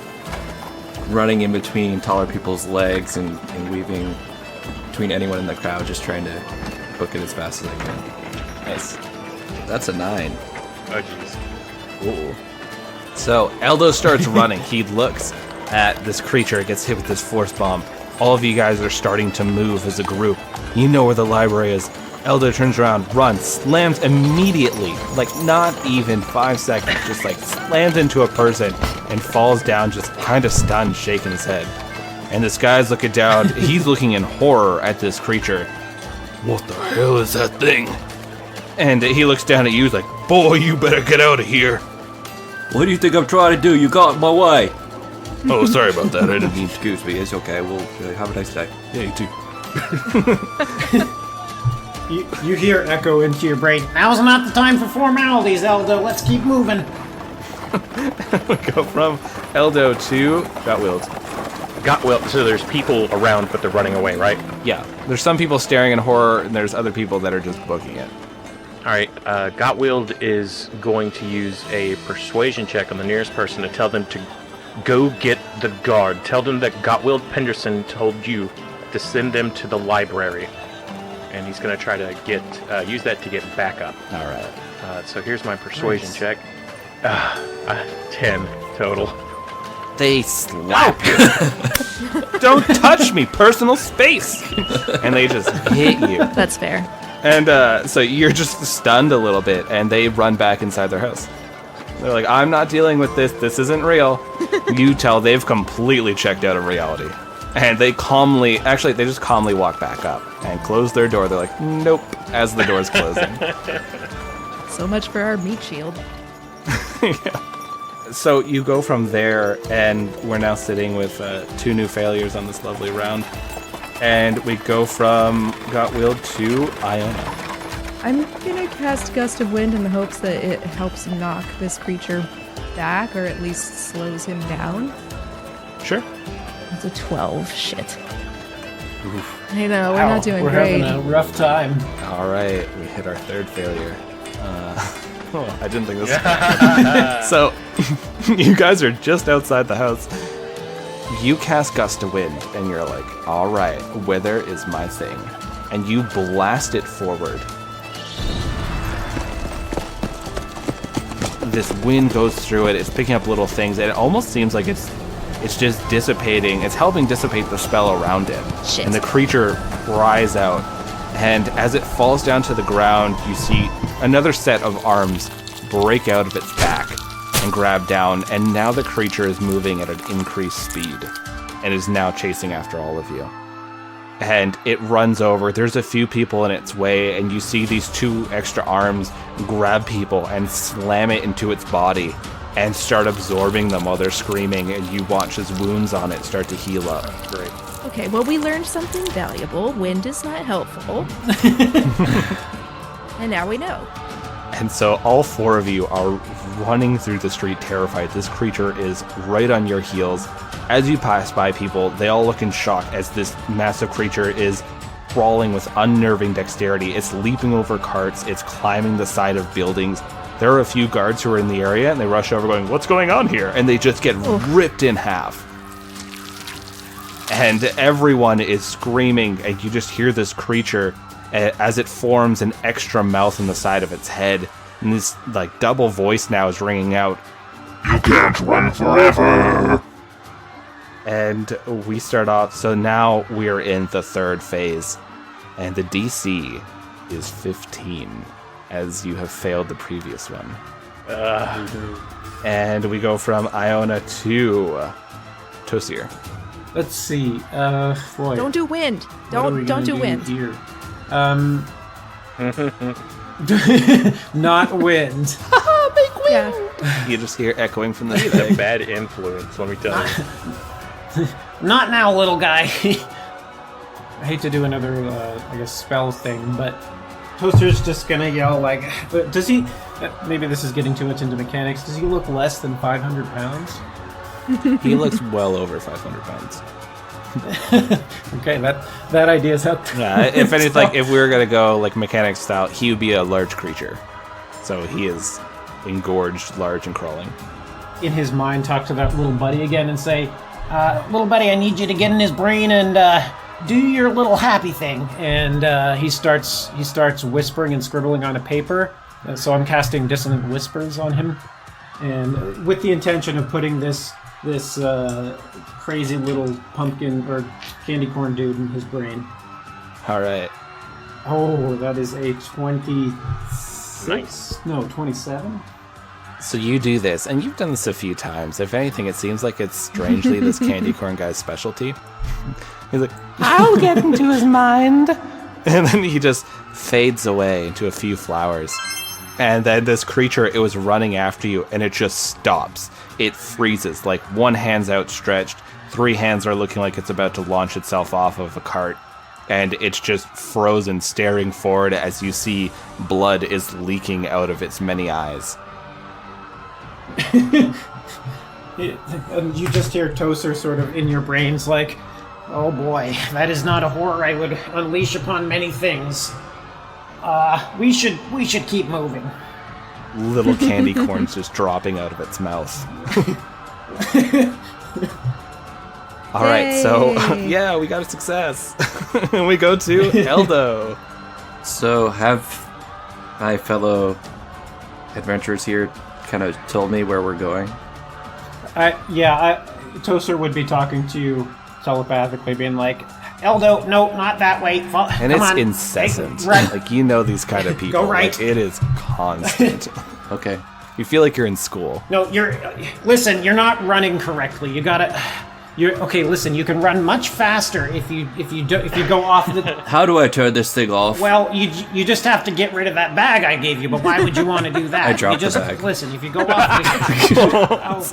running in between taller people's legs and weaving between anyone in the crowd, just trying to book it as fast as I can. Nice. That's a 9. Oh, jeez. Ooh. So Eldo starts running. He looks at this creature, gets hit with this force bomb. All of you guys are starting to move as a group. You know where the library is. Eldo turns around, runs, slams immediately, like not even 5 seconds, just like slams into a person and falls down, just kind of stunned, shaking his head. And this guy's looking down, he's looking in horror at this creature. What the hell is that thing? And he looks down at you, he's like, boy, you better get out of here. What do you think I'm trying to do? You got in my way. Oh, sorry about that, I didn't mean to. Excuse me, it's okay. We'll have a nice day. Yeah, you too. You hear echo into your brain. Now's not the time for formalities, Eldo. Let's keep moving. We go from Eldo to Gotwild. So there's people around, but they're running away, right? Yeah, there's some people staring in horror, and there's other people that are just booking it. All right, Gotwild is going to use a persuasion check on the nearest person to tell them to go get the guard. Tell them that Gotwild Penderson told you to send them to the library. And he's going to try to use that to get back up. All right. So here's my persuasion check. 10 total. They slap you. Don't touch me, personal space. And they just hit you. That's fair. And so you're just stunned a little bit, and they run back inside their house. They're like, I'm not dealing with this. This isn't real. You tell they've completely checked out of reality. And they just calmly walk back up and close their door. They're like, nope, as the door's closing. So much for our meat shield. Yeah. So you go from there, and we're now sitting with 2 new failures on this lovely round. And we go from Gotwild to Iona. I'm gonna cast Gust of Wind in the hopes that it helps knock this creature back, or at least slows him down. Sure. It's a 12. Shit. I know, we're not doing we're great. having a rough time. All right, we hit our third failure. I didn't think this. So, you guys are just outside the house. You cast Gust of Wind, and you're like, all right, wither is my thing. And you blast it forward. This wind goes through it, it's picking up little things, and it almost seems like it's just dissipating. It's helping dissipate the spell around it. Shit. And the creature cries out, and as it falls down to the ground, you see another set of arms break out of its back and grab down, and now the creature is moving at an increased speed and is now chasing after all of you. And it runs over. There's a few people in its way, and you see these 2 extra arms grab people and slam it into its body and start absorbing them while they're screaming, and you watch as wounds on it start to heal up. Great. Okay, well, we learned something valuable. Wind is not helpful. And now we know. And so all 4 of you are running through the street terrified. This creature is right on your heels. As you pass by people, they all look in shock as this massive creature is crawling with unnerving dexterity. It's leaping over carts. It's climbing the side of buildings. There are a few guards who are in the area, and they rush over going, "What's going on here?" And they just get ripped in half. And everyone is screaming, and you just hear this creature as it forms an extra mouth in the side of its head. And this like double voice now is ringing out. You can't run forever! And we start off, so now we're in the 3rd phase. And the DC is 15, as you have failed the previous one. And we go from Iona to Tosir. Let's see. Boy. Don't do wind. What are we Don't gonna do wind. Here? Not wind. Yeah. You just hear echoing from the He's a thing. bad influence, let me tell you. Not now, little guy. I hate to do another, I guess, spell thing, but Toaster's just gonna yell like, does he? Maybe this is getting too much into mechanics. Does he look less than 500 pounds? He looks well over 500 pounds. Okay, that idea's out there. Yeah, if anything, like if we were gonna go like mechanic style, he would be a large creature. So he is engorged, large, and crawling. In his mind, talk to that little buddy again and say, "Little buddy, I need you to get in his brain and do your little happy thing." And he starts whispering and scribbling on a paper. So I'm casting Dissonant Whispers on him, and with the intention of putting this crazy little pumpkin or candy corn dude in his brain. All right. Oh, that is a 26? Nice. No, 27? So you do this, and you've done this a few times. If anything, it seems like it's strangely this candy corn guy's specialty. He's like, I'll get into his mind. And then he just fades away into a few flowers. And then this creature, it was running after you, and it just stops. It freezes, like 1 hand's outstretched, 3 hands are looking like it's about to launch itself off of a cart. And it's just frozen, staring forward as you see blood is leaking out of its many eyes. And you just hear Toaster sort of in your brains like, Oh boy, that is not a horror I would unleash upon many things. We should keep moving. Little candy corns just dropping out of its mouth. All right, so yeah, we got a success. We go to Eldo. So have my fellow adventurers here kind of told me where we're going? Toaster would be talking to you telepathically, being like, Eldo, no, not that way. And Come it's on. incessant. Hey, right. Like, you know these kind of people. Go right. Like, it is constant. Okay. You feel like you're in school. No, listen, you're not running correctly. Listen, you can run much faster if you go off the. How do I turn this thing off? Well, you just have to get rid of that bag I gave you. But why would you want to do that? I dropped you just, the bag. Listen, if you go off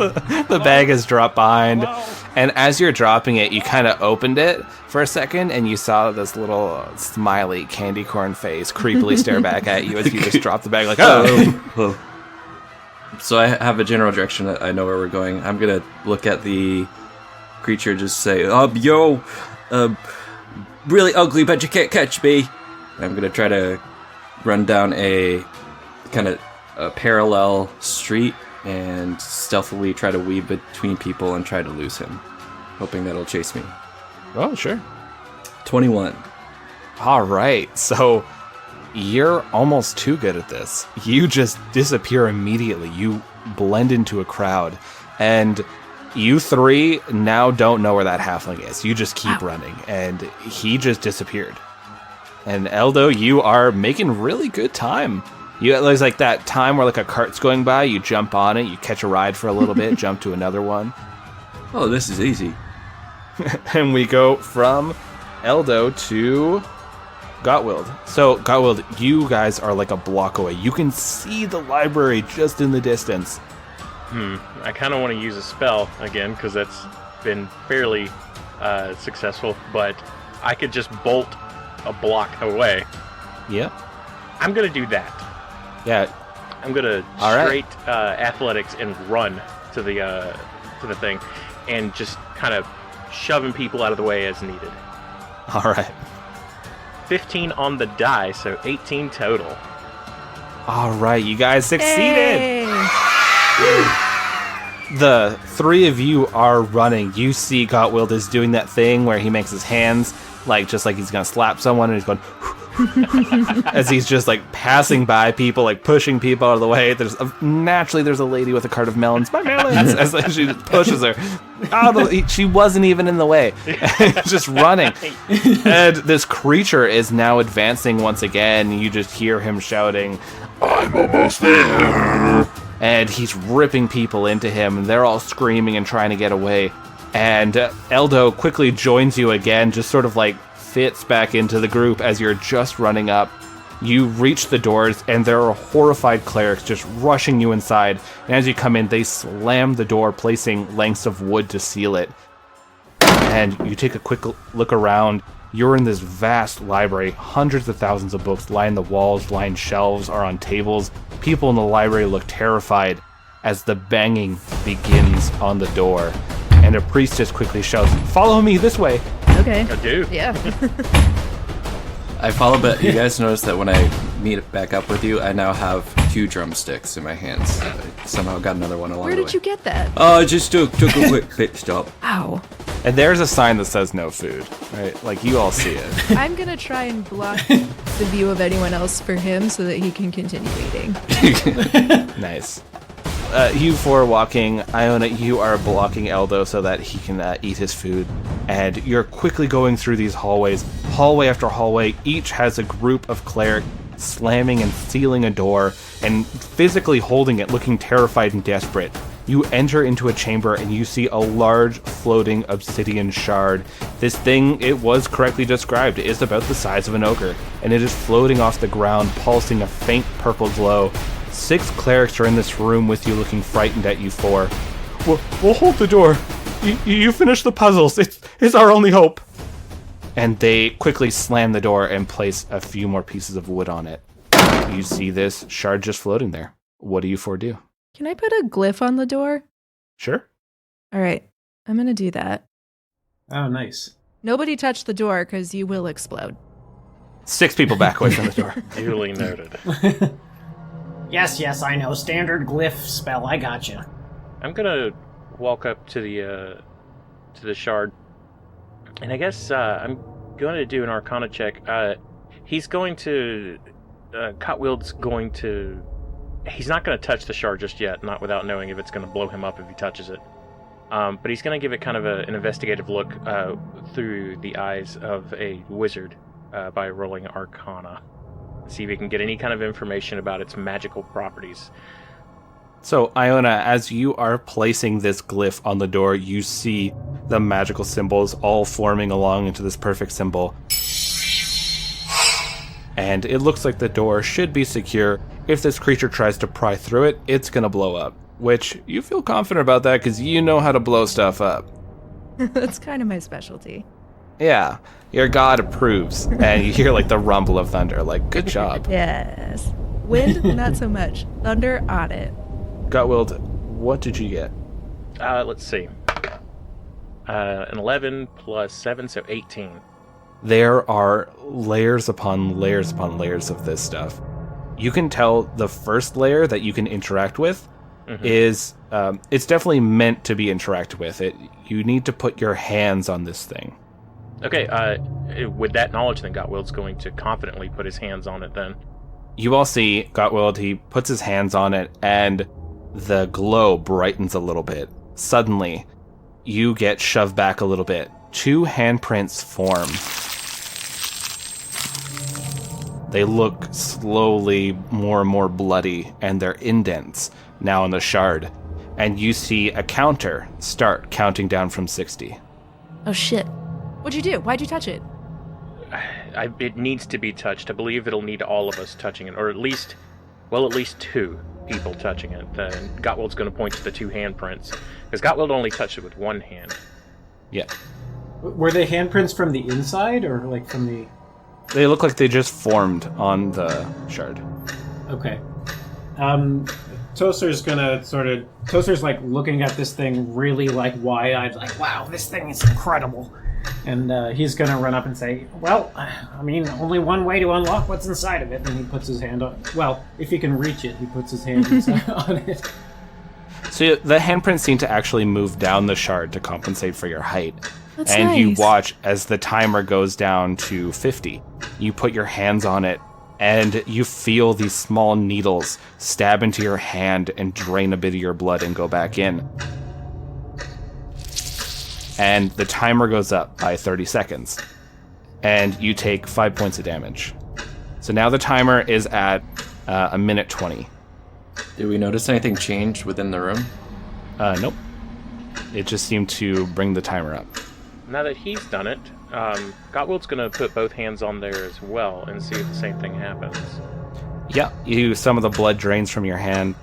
The bag is dropped behind, and as you're dropping it, you kind of opened it for a second, and you saw this little smiley candy corn face creepily stare back at you as you just dropped the bag, like, oh. So I have a general direction that I know where we're going. I'm gonna look at the creature, just say, really ugly, but you can't catch me. And I'm going to try to run down a kind of a parallel street and stealthily try to weave between people and try to lose him, hoping that'll chase me. Oh, sure. 21. All right, so you're almost too good at this. You just disappear immediately. You blend into a crowd, and you three now don't know where that halfling is. You just keep running, and he just disappeared. And Eldo, you are making really good time. There's like that time where like a cart's going by, you jump on it, you catch a ride for a little bit, jump to another one. Oh, this is easy. And we go from Eldo to Gottwild. So, Gottwild, you guys are like a block away. You can see the library just in the distance. I kind of want to use a spell again, because that's been fairly successful, but I could just bolt a block away. Yeah. I'm going to do that. Yeah. I'm going to straight athletics and run to the thing, and just kind of shoving people out of the way as needed. All right. 15 on the die, so 18 total. All right, you guys succeeded. Hey. The three of you are running. You see Gottwild is doing that thing where he makes his hands just like he's going to slap someone, and he's going as he's just like passing by people, like pushing people out of the way. Naturally there's a lady with a cart of melons. My melons! As she just pushes her out of she wasn't even in the way. Just running. And this creature is now advancing once again. You just hear him shouting, I'm almost there. and he's ripping people into him, and they're all screaming and trying to get away. And Eldo quickly joins you again, just sort of like fits back into the group as you're just running up. You reach the doors, and there are horrified clerics just rushing you inside. And as you come in, they slam the door, placing lengths of wood to seal it. And you take a quick look around. You're in this vast library. Hundreds of thousands of books line the walls, line shelves, are on tables. People in the library look terrified as the banging begins on the door. And a priestess quickly shouts, "Follow me this way." Okay. I do. Yeah. I follow, but you guys notice that when I meet back up with you, I now have 2 drumsticks in my hands. I somehow got another one along Where the way. did you get that? Oh, I just took a quick pit stop. Ow. And there's a sign that says no food, right? Like, you all see it. I'm gonna try and block the view of anyone else for him so that he can continue eating. Nice. You four walking, Iona, you are blocking Eldo so that he can eat his food. And you're quickly going through these hallways. Hallway after hallway, each has a group of clerics slamming and sealing a door and physically holding it, looking terrified and desperate. You enter into a chamber and you see a large floating obsidian shard. This thing, it was correctly described, is about the size of an ogre, and it is floating off the ground, pulsing a faint purple glow. 6 clerics are in this room with you, looking frightened at you four. We'll hold the door. You finish the puzzles. It's our only hope. And they quickly slam the door and place a few more pieces of wood on it. You see this shard just floating there. What do you four do? Can I put a glyph on the door? Sure. All right. I'm gonna do that. Oh, nice. Nobody touch the door because you will explode. 6 people back away from the door. Duly noted. Yes, I know. Standard glyph spell. I gotcha. I'm gonna walk up to the shard, and I guess I'm going to do an Arcana check. He's going to Cotwild's going to. He's not going to touch the shard just yet, not without knowing if it's going to blow him up if he touches it. But he's going to give it kind of an investigative look through the eyes of a wizard by rolling Arcana. See if he can get any kind of information about its magical properties. So, Iona, as you are placing this glyph on the door, you see the magical symbols all forming along into this perfect symbol. And it looks like the door should be secure. If this creature tries to pry through it, it's going to blow up. Which, you feel confident about that because you know how to blow stuff up. That's kind of my specialty. Yeah, your god approves. And you hear like the rumble of thunder, like, good job. Yes. Wind, not so much. Thunder, on it. Gottwild, what did you get? Let's see. An 11 plus 7, so 18. There are layers upon layers upon layers of this stuff. You can tell the first layer that you can interact with is it's definitely meant to be interacted with. You need to put your hands on this thing. Okay, with that knowledge, then Gottwild's going to confidently put his hands on it then. You all see Gottwild, he puts his hands on it, and the glow brightens a little bit. Suddenly, you get shoved back a little bit. 2 handprints form. They look slowly more and more bloody, and they're indents now in the shard. And you see a counter start counting down from 60. Oh shit. What'd you do? Why'd you touch it? It needs to be touched. I believe it'll need all of us touching it, or at least 2 people touching it. Then Gottwild's going to point to the 2 handprints, because Gottwild only touched it with one hand. Yeah. Were they handprints from the inside, or like from the... They look like they just formed on the shard. Okay. Toaster's gonna Toaster's like looking at this thing really like wide-eyed, like, wow, this thing is incredible. And he's gonna run up and say, well, I mean, only one way to unlock what's inside of it. And he puts his hand on, well, if he can reach it, he puts his hand on it. So the handprints seem to actually move down the shard to compensate for your height. That's and nice. You watch as the timer goes down to 50. You put your hands on it, and you feel these small needles stab into your hand and drain a bit of your blood and go back in. And the timer goes up by 30 seconds. And you take 5 points of damage. So now the timer is at a minute 20. Did we notice anything change within the room? Nope. It just seemed to bring the timer up. Now that he's done it, Gottwild's going to put both hands on there as well and see if the same thing happens. Yeah, some of the blood drains from your hand.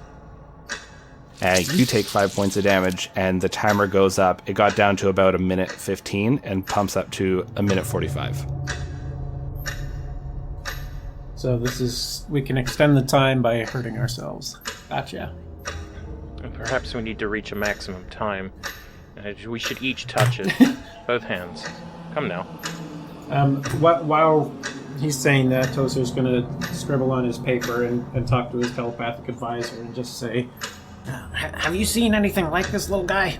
You take 5 points of damage, and the timer goes up. It got down to about a minute 15 and pumps up to a minute 45. So we can extend the time by hurting ourselves. Gotcha. And perhaps we need to reach a maximum time. We should each touch it. Both hands. Come now. While he's saying that, Toaster's going to scribble on his paper and talk to his telepathic advisor and just say, have you seen anything like this little guy?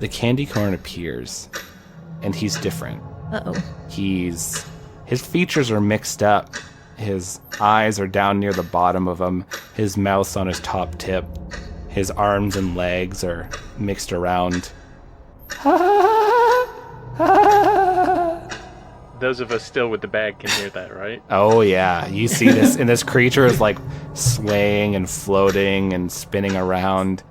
The candy corn appears, and he's different. Uh-oh. His features are mixed up. His eyes are down near the bottom of him. His mouth's on his top tip. His arms and legs are mixed around. Those of us still with the bag can hear that, right? Oh yeah, you see this, and this creature is like swaying and floating and spinning around.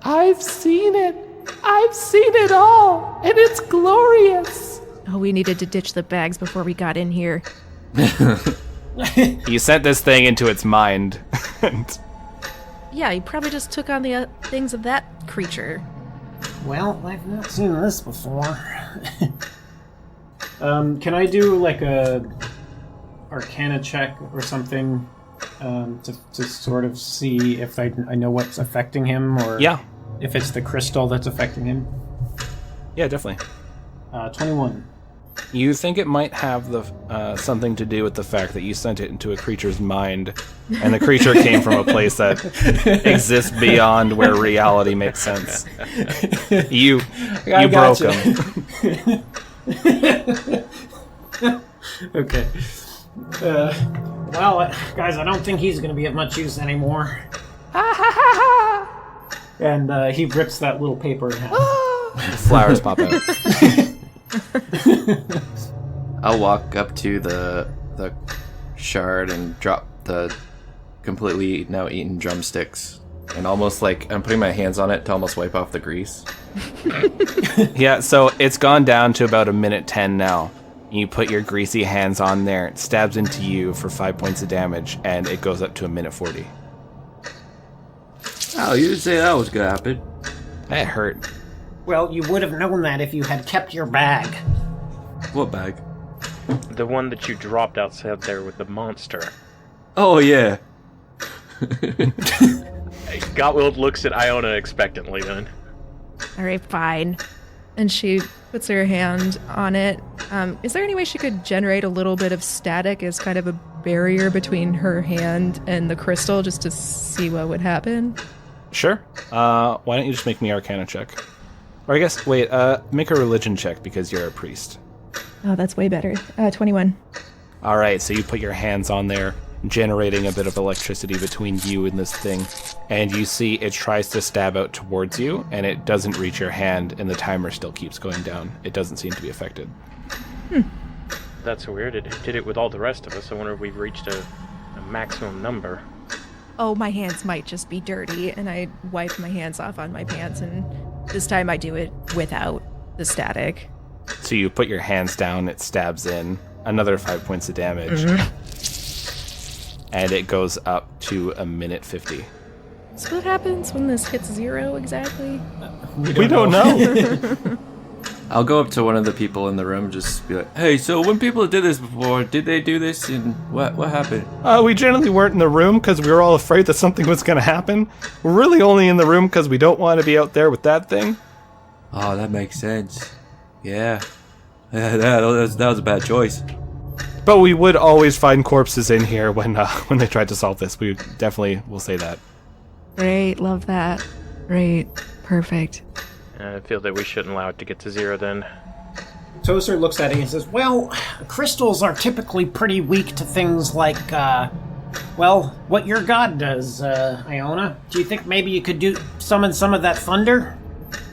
I've seen it all, and it's glorious. Oh, we needed to ditch the bags before we got in here. You sent this thing into its mind. Yeah, he probably just took on the things of that creature. Well, I've not seen this before. Can I do like a Arcana check or something to sort of see if I know what's affecting him, or if it's the crystal that's affecting him? Yeah, definitely. 21. You think it might have the something to do with the fact that you sent it into a creature's mind, and the creature came from a place that exists beyond where reality makes sense. You broke him. Okay. Well, guys, I don't think he's going to be of much use anymore. And he rips that little paper in half. Flowers pop out. I'll walk up to the shard and drop the completely now eaten drumsticks, and almost like I'm putting my hands on it to almost wipe off the grease. Yeah, so it's gone down to about a minute 10 now. You put your greasy hands on there, it stabs into you for 5 points of damage, and it goes up to a minute 40. Oh, you didn't say that was gonna happen. That hurt. Well, you would have known that if you had kept your bag. What bag? The one that you dropped outside there with the monster. Oh, yeah. Gottwild looks at Iona expectantly then. All right, fine. and she puts her hand on it. Is there any way she could generate a little bit of static as kind of a barrier between her hand and the crystal, just to see what would happen? Sure. Why don't you just make me Arcana check? Or I guess, wait, make a religion check because you're a priest. Oh, that's way better. 21. All right, so you put your hands on there, generating a bit of electricity between you and this thing, and you see it tries to stab out towards you, and it doesn't reach your hand, and the timer still keeps going down. It doesn't seem to be affected. That's weird. It did it with all the rest of us. I wonder if we've reached a maximum number. Oh, my hands might just be dirty, and I wipe my hands off on my pants, and this time I do it without the static. So you put your hands down, it stabs in, another 5 points of damage, and it goes up to a minute 50. So what happens when this hits 0 exactly? We don't know. I'll go up to one of the people in the room, just be like, "Hey, so when people did this before, did they do this, and what happened?" We generally weren't in the room because we were all afraid that something was going to happen. We're really only in the room because we don't want to be out there with that thing. Oh, that makes sense. Yeah, that was a bad choice. But we would always find corpses in here when they tried to solve this. We definitely will say that. Great, love that. Great, perfect. I feel that we shouldn't allow it to get to 0 then. Toaster looks at it and says, well, crystals are typically pretty weak to things like, what your god does, Iona. Do you think maybe you could summon some of that thunder?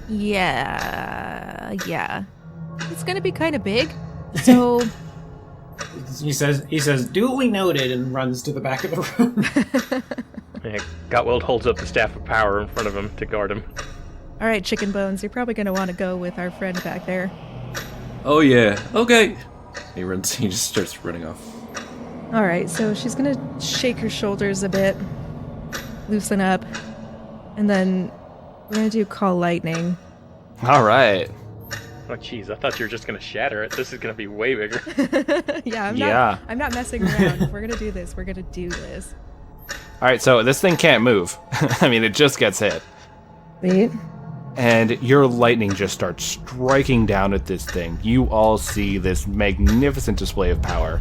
Yeah. It's gonna be kind of big, so... He says, duly noted, and runs to the back of the room. Yeah, Gottwald holds up the Staff of Power in front of him to guard him. All right, Chicken Bones, you're probably gonna want to go with our friend back there. Oh yeah, okay. He just starts running off. All right, so she's gonna shake her shoulders a bit, loosen up, and then we're gonna do Call Lightning. All right. Oh, jeez, I thought you were just going to shatter it. This is going to be way bigger. I'm not messing around. If we're gonna do this, we're gonna do this. All right, so this thing can't move. I mean, it just gets hit. Wait. And your lightning just starts striking down at this thing. You all see this magnificent display of power.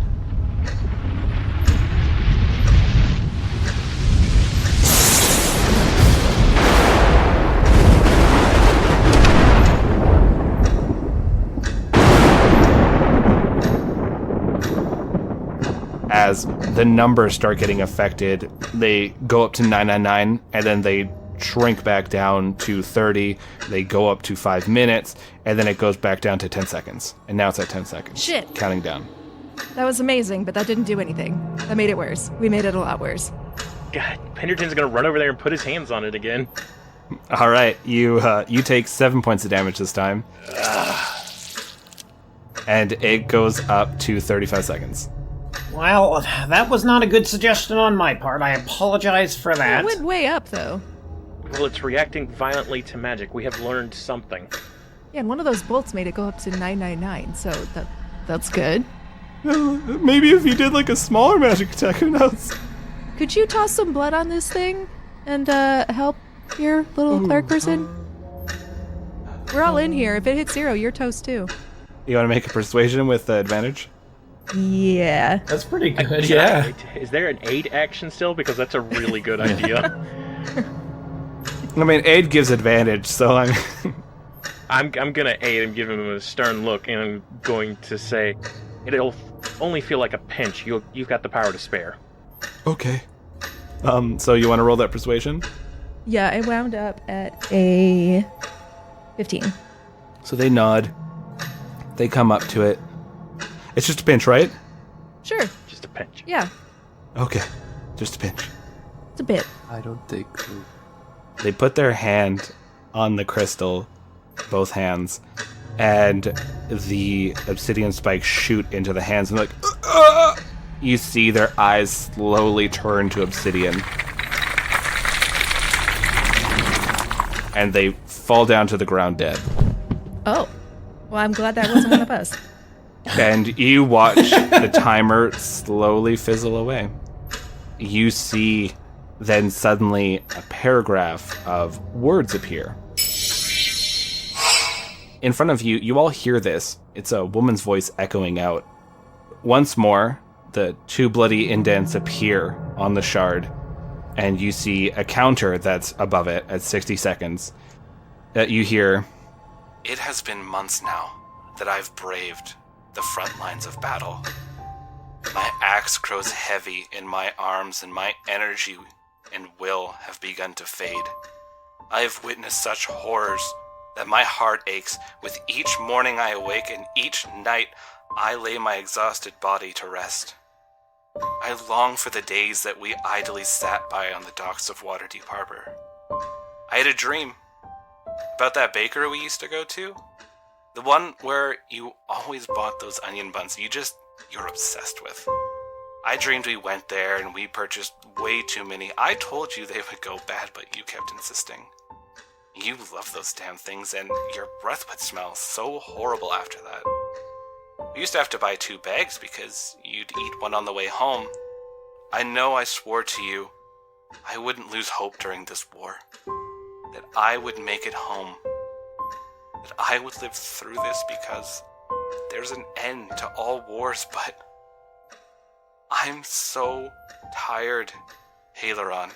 As the numbers start getting affected, they go up to 999, and then they shrink back down to 30. They go up to 5 minutes, and then it goes back down to 10 seconds. And now it's at 10 seconds. Shit. Counting down. That was amazing, but that didn't do anything. That made it worse. We made it a lot worse. God, Penderton's going to run over there and put his hands on it again. All right, you take 7 points of damage this time. And it goes up to 35 seconds. Well, that was not a good suggestion on my part. I apologize for that. It went way up, though. Well, it's reacting violently to magic. We have learned something. Yeah, and one of those bolts made it go up to 999, so that's good. Maybe if you did like a smaller magic attack, who knows? Could you toss some blood on this thing and help your little cleric person? We're all in here. If it hits 0, you're toast too. You want to make a persuasion with advantage? Yeah. That's pretty good. Is there an aid action still? Because that's a really good idea. I mean, aid gives advantage, so I'm gonna aid and give him a stern look, and I'm going to say, it'll only feel like a pinch. You've got the power to spare. Okay. So you want to roll that persuasion? Yeah, I wound up at a 15. So they nod. They come up to it. It's just a pinch, right? Sure. Just a pinch. Yeah, Okay. Just a pinch. it's a bit. I don't think so. They put their hand on the crystal, both hands, and the obsidian spikes shoot into the hands, and you see their eyes slowly turn to obsidian. And they fall down to the ground dead. Oh. Well, I'm glad that wasn't one of us. And you watch the timer slowly fizzle away. You see then suddenly a paragraph of words appear. in front of you, you all hear this. It's a woman's voice echoing out. Once more, the 2 bloody indents appear on the shard, and you see a counter that's above it at 60 seconds. That you hear, "It has been months now that I've braved the front lines of battle. My axe grows heavy in my arms, and my energy and will have begun to fade. I have witnessed such horrors that my heart aches with each morning I awake, and each night I lay my exhausted body to rest. I long for the days that we idly sat by on the docks of Waterdeep Harbor. I had a dream about that bakery we used to go to. The one where you always bought those onion buns you're obsessed with. I dreamed we went there and we purchased way too many. I told you they would go bad, but you kept insisting. You love those damn things, and your breath would smell so horrible after that. We used to have to buy 2 bags because you'd eat one on the way home. I know I swore to you I wouldn't lose hope during this war, that I would make it home, that I would live through this because there's an end to all wars, but I'm so tired, Haleron.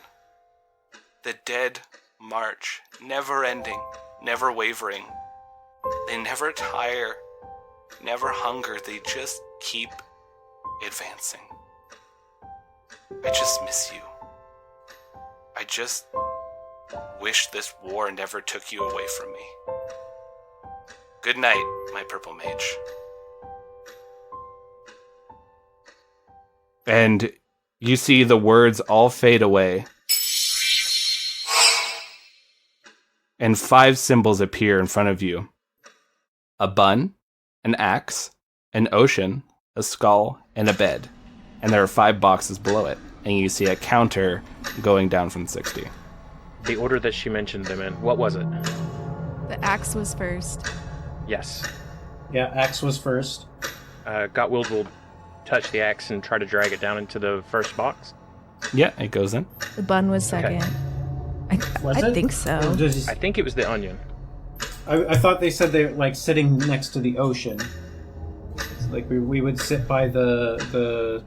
The dead march, never ending, never wavering. They never tire, never hunger, they just keep advancing. I just miss you. I just wish this war never took you away from me. Good night, my purple mage." And you see the words all fade away. And 5 symbols appear in front of you. A bun, an axe, an ocean, a skull, and a bed. And there are 5 boxes below it. And you see a counter going down from 60. The order that she mentioned them in, what was it? The axe was first. Yes. Yeah, axe was first. Gotwild will touch the axe and try to drag it down into the first box. Yeah, it goes in. The bun was second. Was I it? think so. Or does- I think it was the onion. I thought they said they were like sitting next to the ocean. It's like we would sit by the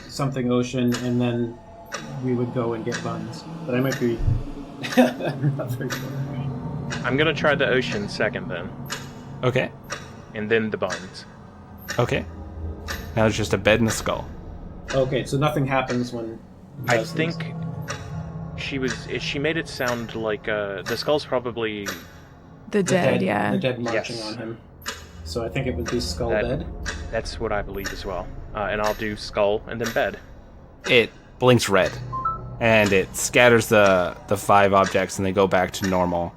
something ocean, and then we would go and get buns. But I might be not very sure. I'm gonna try the ocean second then, Okay. and then the buns. Okay. Now it's just a bed and a skull. Okay, so nothing happens when. he I does think these. she made it sound like the skull's probably The dead, yeah. The dead marching Yes. on him. So I think it would be skull That- dead. that's what I believe as well. And I'll do skull and then bed. It blinks red, and it scatters the 5 objects, and they go back to normal.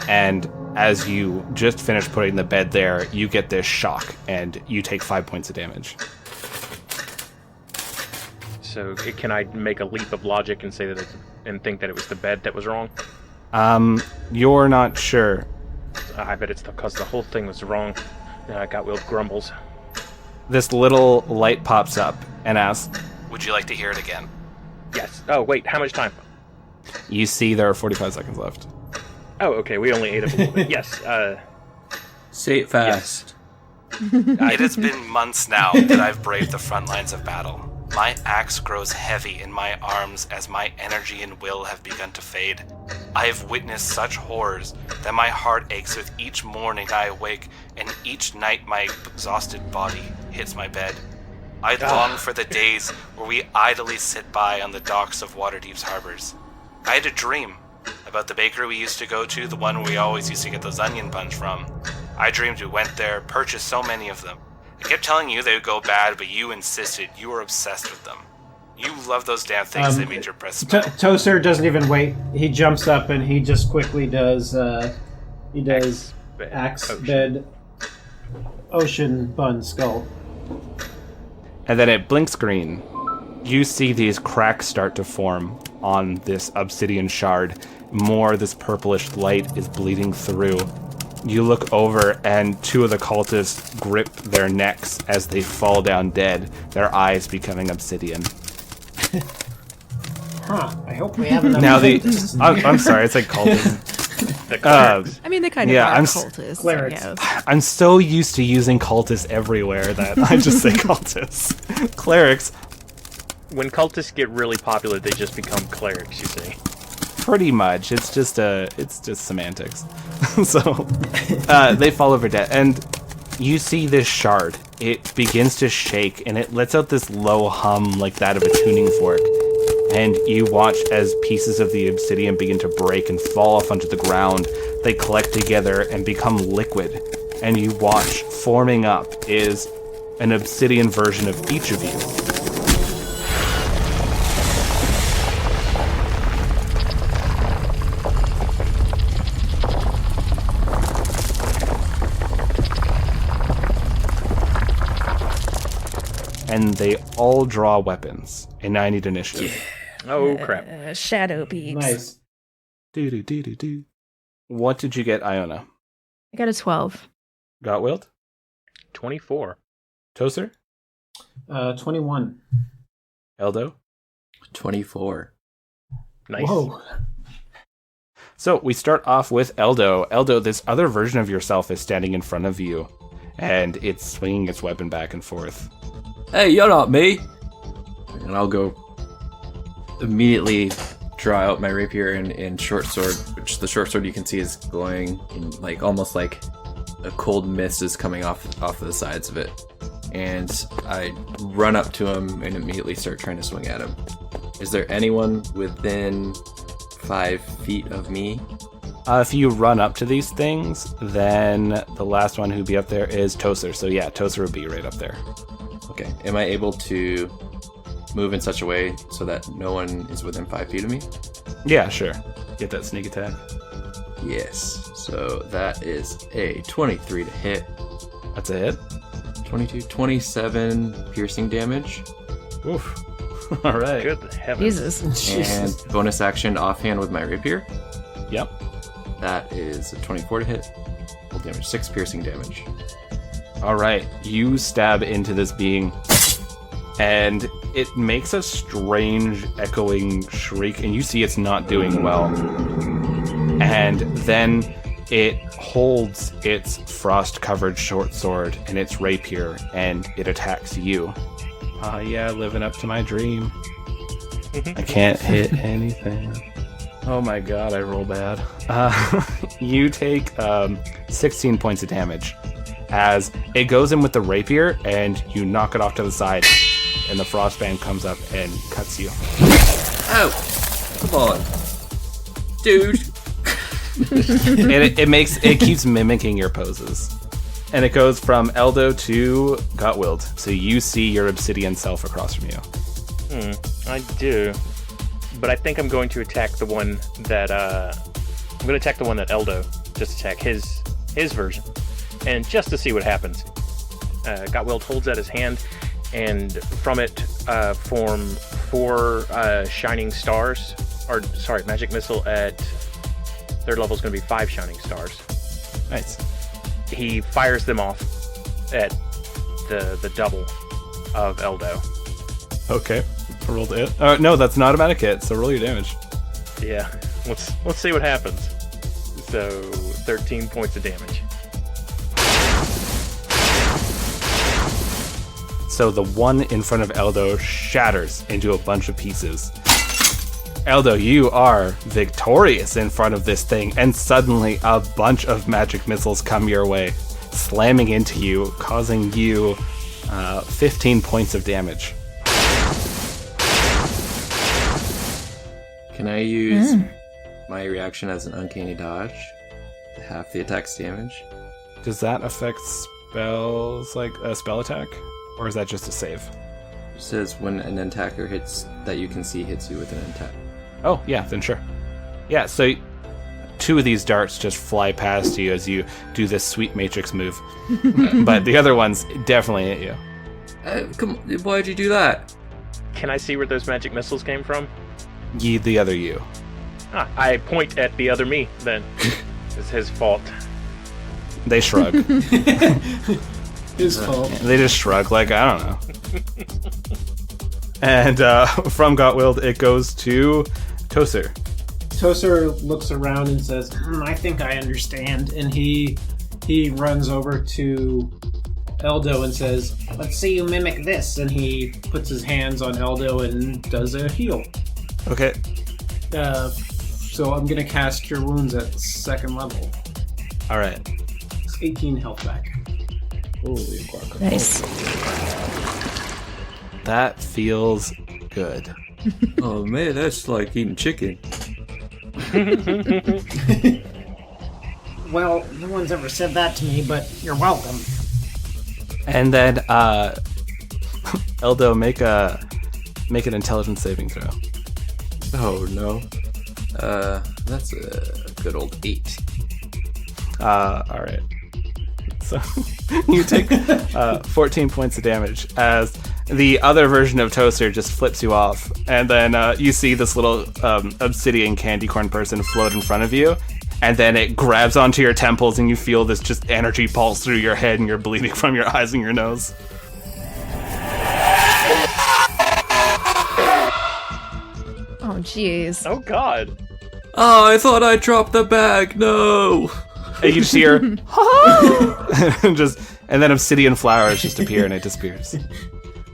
And as you just finish putting the bed there, you get this shock, and you take 5 points of damage. So can I make a leap of logic and say that and think that it was the bed that was wrong? You're not sure. I bet it's because the whole thing was wrong. Gotwild grumbles. This little light pops up and asks, "Would you like to hear it again?" Yes. Oh, wait, how much time? You see there are 45 seconds left. Oh, okay, we only ate up a little bit. Yes, Say it fast. It has been months now that I've braved the front lines of battle. My axe grows heavy in my arms as my energy and will have begun to fade. I have witnessed such horrors that my heart aches with each morning I awake, and each night my exhausted body hits my bed. I long for the days where we idly sit by on the docks of Waterdeep's harbors. I had a dream about the bakery we used to go to, the one we always used to get those onion buns from. I dreamed we went there, purchased so many of them. I kept telling you they would go bad, but you insisted. You were obsessed with them. You love those damn things that made your breath smell. Toaster doesn't even wait. He jumps up and he just quickly does. Axe, ocean. bed, ocean, bun, skull. And then it blinks green. You see these cracks start to form on this obsidian shard. More this purplish light is bleeding through. You look over, and 2 of the cultists grip their necks as they fall down dead, their eyes becoming obsidian. Huh. I hope we have enough. Now I'm sorry, it's like cultists. The clerics. I mean, they kind of Yeah, are I'm cultists. Clerics. I guess. I'm so used to using cultists everywhere that I just say cultists. Clerics, When cultists get really popular, they just become clerics, you see. pretty much. It's just semantics. So they fall over dead, and you see this shard. It begins to shake, and it lets out this low hum like that of a tuning fork. And you watch as pieces of the obsidian begin to break and fall off onto the ground. They collect together and become liquid. And you watch forming up is an obsidian version of each of you. And they all draw weapons. And I need initiative. Oh, crap. Shadow beaks. Nice. Do. What did you get, Iona? I got a 12. Gotwild? 24. Toaster? 21. Eldo? 24. Nice. Whoa. So we start off with Eldo. Eldo, this other version of yourself is standing in front of you, and it's swinging its weapon back and forth. Hey, you're not me! And I'll go immediately draw out my rapier and short sword, which the short sword you can see is glowing, and like almost like a cold mist is coming off of the sides of it. And I run up to him and immediately start trying to swing at him. Is there anyone within 5 feet of me? If you run up to these things, then the last one who'd be up there is Toaster. So yeah, Toaster would be right up there. Okay. Am I able to move in such a way so that no one is within 5 feet of me? Yeah, sure. Get that sneak attack. Yes. So that is a 23 to hit. That's a hit. 22, 27 piercing damage. Oof. All right. Good heavens. Jesus. And bonus action offhand with my rapier. Yep. That is a 24 to hit. Full damage, 6 piercing damage. All right. You stab into this being, and it makes a strange echoing shriek, and you see it's not doing well. And then it holds its frost-covered short sword and its rapier, and it attacks you. Yeah, living up to my dream. I can't hit anything. Oh my god, I roll bad. You take 16 points of damage as it goes in with the rapier, and you knock it off to the side, and the frostband comes up and cuts you. Oh! Come on. Dude! And it keeps mimicking your poses. And it goes from Eldo to Gotwild. So you see your obsidian self across from you. I do. But I think I'm going to attack the one that, I'm going to attack the one that Eldo just attack his version. And just to see what happens. Gotwild holds out his hand, and from it form 4 shining stars. Or, sorry, magic missile at 3rd level is going to be 5 shining stars. Nice. He fires them off at the double of Eldo. Okay. I rolled it. No, that's not automatic hit, so roll your damage. Yeah, let's see what happens. So 13 points of damage. So the one in front of Eldo shatters into a bunch of pieces. Eldo, you are victorious in front of this thing, and suddenly a bunch of magic missiles come your way, slamming into you, causing you 15 points of damage. Can I use my reaction as an uncanny dodge to half the attack's damage? Does that affect spells, like a spell attack? Or is that just a save? It says when an attacker hits that you can see hits you with an attack. Oh, yeah, then sure. Yeah, so 2 of these darts just fly past you as you do this sweet Matrix move. But the other ones definitely hit you. Come on, why'd you do that? Can I see where those magic missiles came from? The other you. I point at the other me, then. It's his fault. They shrug. His fault. They just shrug like, I don't know. And from Gotwild, it goes to Toaster. Toser looks around and says, I think I understand. And he runs over to Eldo and says, let's see you mimic this. And he puts his hands on Eldo and does a heal. Okay. So I'm going to cast Cure Wounds at 2nd level. All right. It's 18 health back. Holy guac. Nice. That feels good. Oh man, that's like eating chicken. Well, no one's ever said that to me, but you're welcome. And then, Eldo, make an intelligence saving throw. Oh no. That's a good old 8. All right. So you take 14 points of damage as the other version of Toaster just flips you off, and then you see this little obsidian candy corn person float in front of you, and then it grabs onto your temples, and you feel this just energy pulse through your head, and you're bleeding from your eyes and your nose. Oh, jeez. Oh God. Oh, I thought I dropped the bag. No. And you just hear, and then obsidian flowers just appear, and it disappears.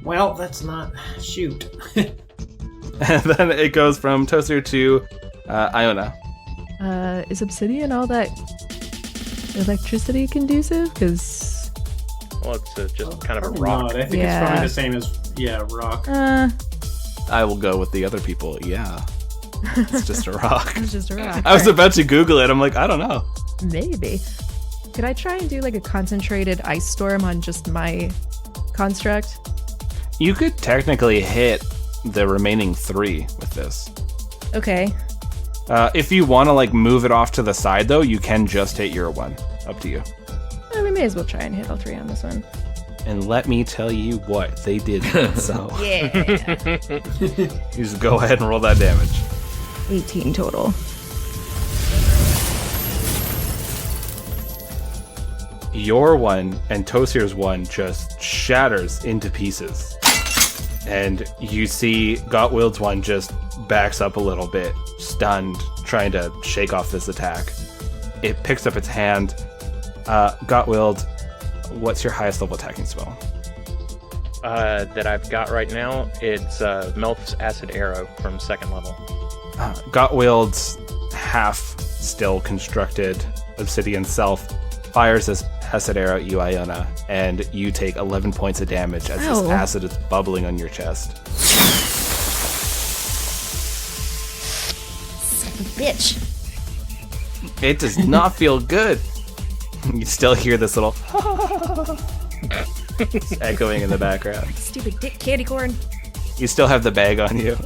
Well, that's not... Shoot. And then it goes from Toaster to Iona. Is obsidian all that electricity conducive? Because... Well, it's just kind of a Probably rock. not. I think it's probably the same as, rock. I will go with the other people. Yeah. It's just a rock. It's just a rock. I was about to Google it. I'm like, I don't know. Maybe. Could I try and do like a concentrated ice storm on just my construct? You could technically hit the remaining 3 with this. Okay. If you want to like move it off to the side, though, you can just hit your 1. Up to you. We may as well try and hit all 3 on this one. And let me tell you what, they did. So Yeah. you just go ahead and roll that damage. 18 total. Your 1 and Toasir's 1 just shatters into pieces. And you see Gottwild's 1 just backs up a little bit, stunned, trying to shake off this attack. It picks up its hand. Gottwild, what's your highest level attacking spell? That I've got right now, it's Melf's Acid Arrow from 2nd level. Gottwild's half still constructed obsidian self fires this acid arrow at you, Iona, and you take 11 points of damage as this acid is bubbling on your chest. Son of a bitch. It does not feel good. You still hear this little echoing in the background. Stupid dick candy corn. You still have the bag on you.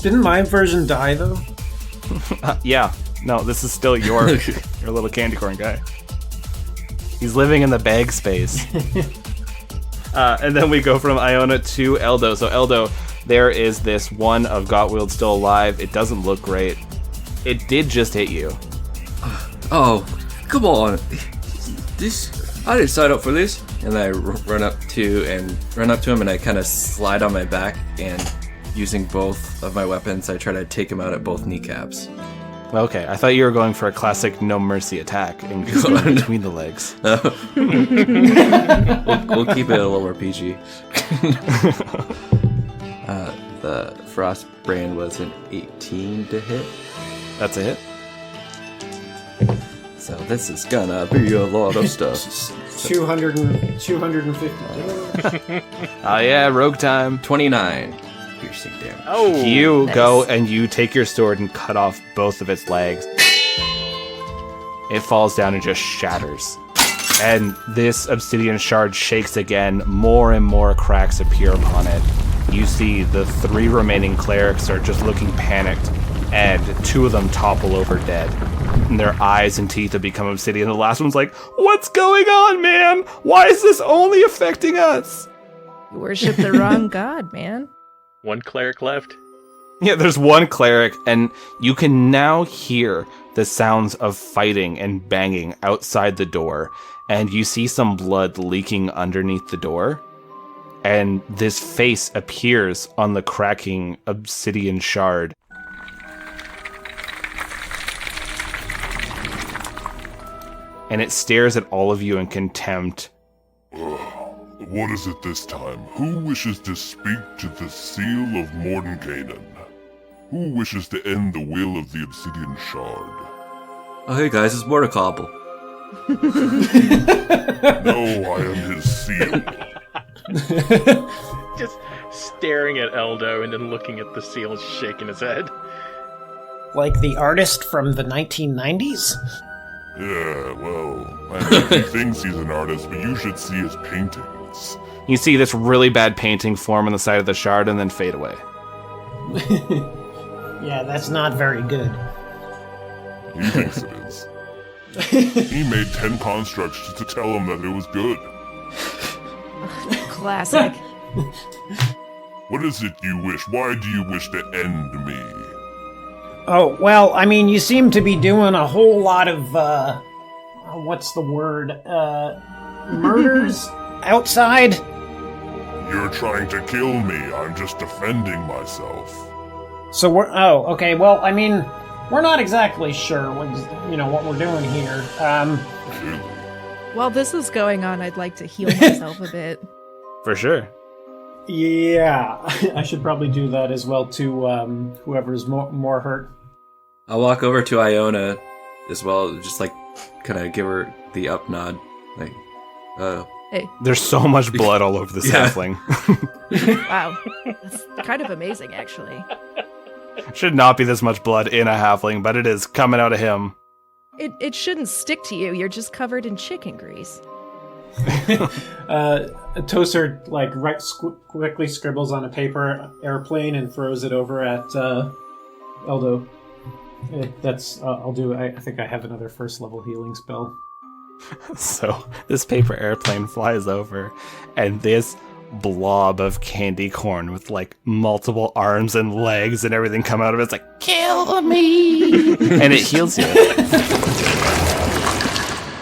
Didn't my version die, though? Yeah. No, this is still your little candy corn guy. He's living in the bag space. And then we go from Iona to Eldo. So Eldo, there is this 1 of Gottwild still alive. It doesn't look great. It did just hit you. Oh, come on. I didn't sign up for this. And I run up to him and I kind of slide on my back, and using both of my weapons, I try to take him out at both kneecaps. Okay, I thought you were going for a classic no mercy attack and between the legs. We'll keep it a little PG. The Frost Brand was an 18 to hit. That's a hit. So this is gonna be a lot of stuff. 250. Oh yeah, rogue time. 29 piercing damage. Oh, You Nice. go and you take your sword and cut off both of its legs. It falls down and just shatters. And this obsidian shard shakes again. More and more cracks appear upon it. You see the 3 remaining clerics are just looking panicked, and 2 of them topple over dead. And their eyes and teeth have become obsidian. The last one's like, "What's going on, man? Why is this only affecting us?" You worship the wrong god, man. 1 cleric left. Yeah, there's 1 cleric, and you can now hear the sounds of fighting and banging outside the door, and you see some blood leaking underneath the door, and this face appears on the cracking obsidian shard. and it stares at all of you in contempt. What is it this time? Who wishes to speak to the seal of Mordenkainen? Who wishes to end the will of the obsidian shard? Oh, hey guys, it's Mordecobble. No, I am his seal. Just staring at Eldo and then looking at the seal and shaking his head. Like the artist from the 1990s? Yeah, well, I mean, he thinks he's an artist, but you should see his paintings. You see this really bad painting form on the side of the shard and then fade away. Yeah, that's not very good. He thinks it is. He made 10 constructs just to tell him that it was good. Classic. What is it you wish? Why do you wish to end me? Oh, well, I mean, you seem to be doing a whole lot of, what's the word? Murders outside? You're trying to kill me. I'm just defending myself. So okay, well, I mean, we're not exactly sure what we're doing here. Really? While this is going on, I'd like to heal myself a bit. For sure. Yeah, I should probably do that as well to whoever's more hurt. I'll walk over to Iona as well, just like kind of give her the up nod. Like, Hey, There's so much blood all over this Yeah. halfling. wow. That's kind of amazing, actually. Should not be this much blood in a halfling, but it is coming out of him. It shouldn't stick to you. You're just covered in chicken grease. Toaster quickly scribbles on a paper airplane and throws it over at Eldo. I'll do. I think I have another first level healing spell. So this paper airplane flies over, and this blob of candy corn with like multiple arms and legs and everything come out of it. It's like, kill me! And it heals you.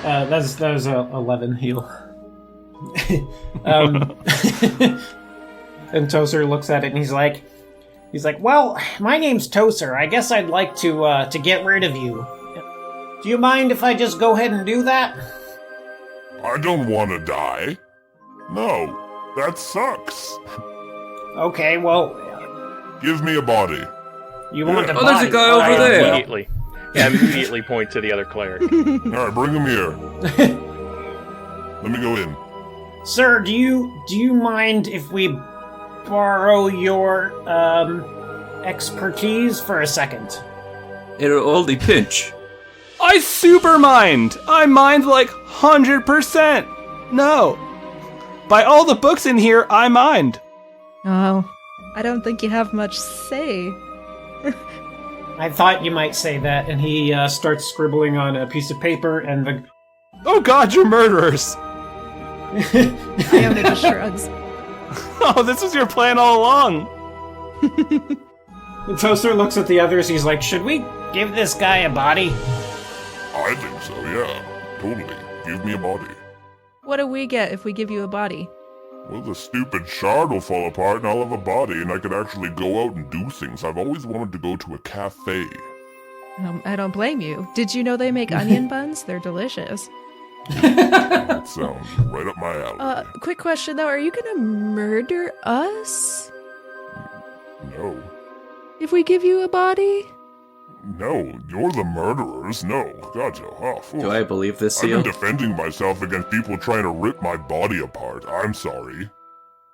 That was a 11 heal. And Toaster looks at it and he's like, well, my name's Toaster. I guess I'd like to get rid of you. Do you mind if I just go ahead and do that? I don't want to die. No, that sucks. Okay, well, Give me a body. you want the Oh, there's a body. guy over Alright, there. well, Immediately point to the other cleric. Alright, bring him here. Let me go in. Sir, do you mind if we borrow your expertise for a second? it'll only pinch. I super mind! I mind like 100%! No! By all the books in here, I mind! Oh, I don't think you have much say. I thought you might say that, and he starts scribbling on a piece of paper, and the Oh god, you're murderers! Iona just shrugs. Oh, this was your plan all along! Toaster looks at the others. He's like, Should we give this guy a body? I think so, yeah. Totally. Give me a body. What do we get if we give you a body? Well, the stupid shard will fall apart and I'll have a body and I could actually go out and do things. I've always wanted to go to a cafe. I don't blame you. Did you know they make onion buns? They're delicious. That sounds right up my alley. Quick question though, are you gonna murder us No. if we give you a body? No, you're the murderers. No. Gotcha. Oh, phew. Do I believe this I've seal? been defending myself against people trying to rip my body apart. I'm sorry.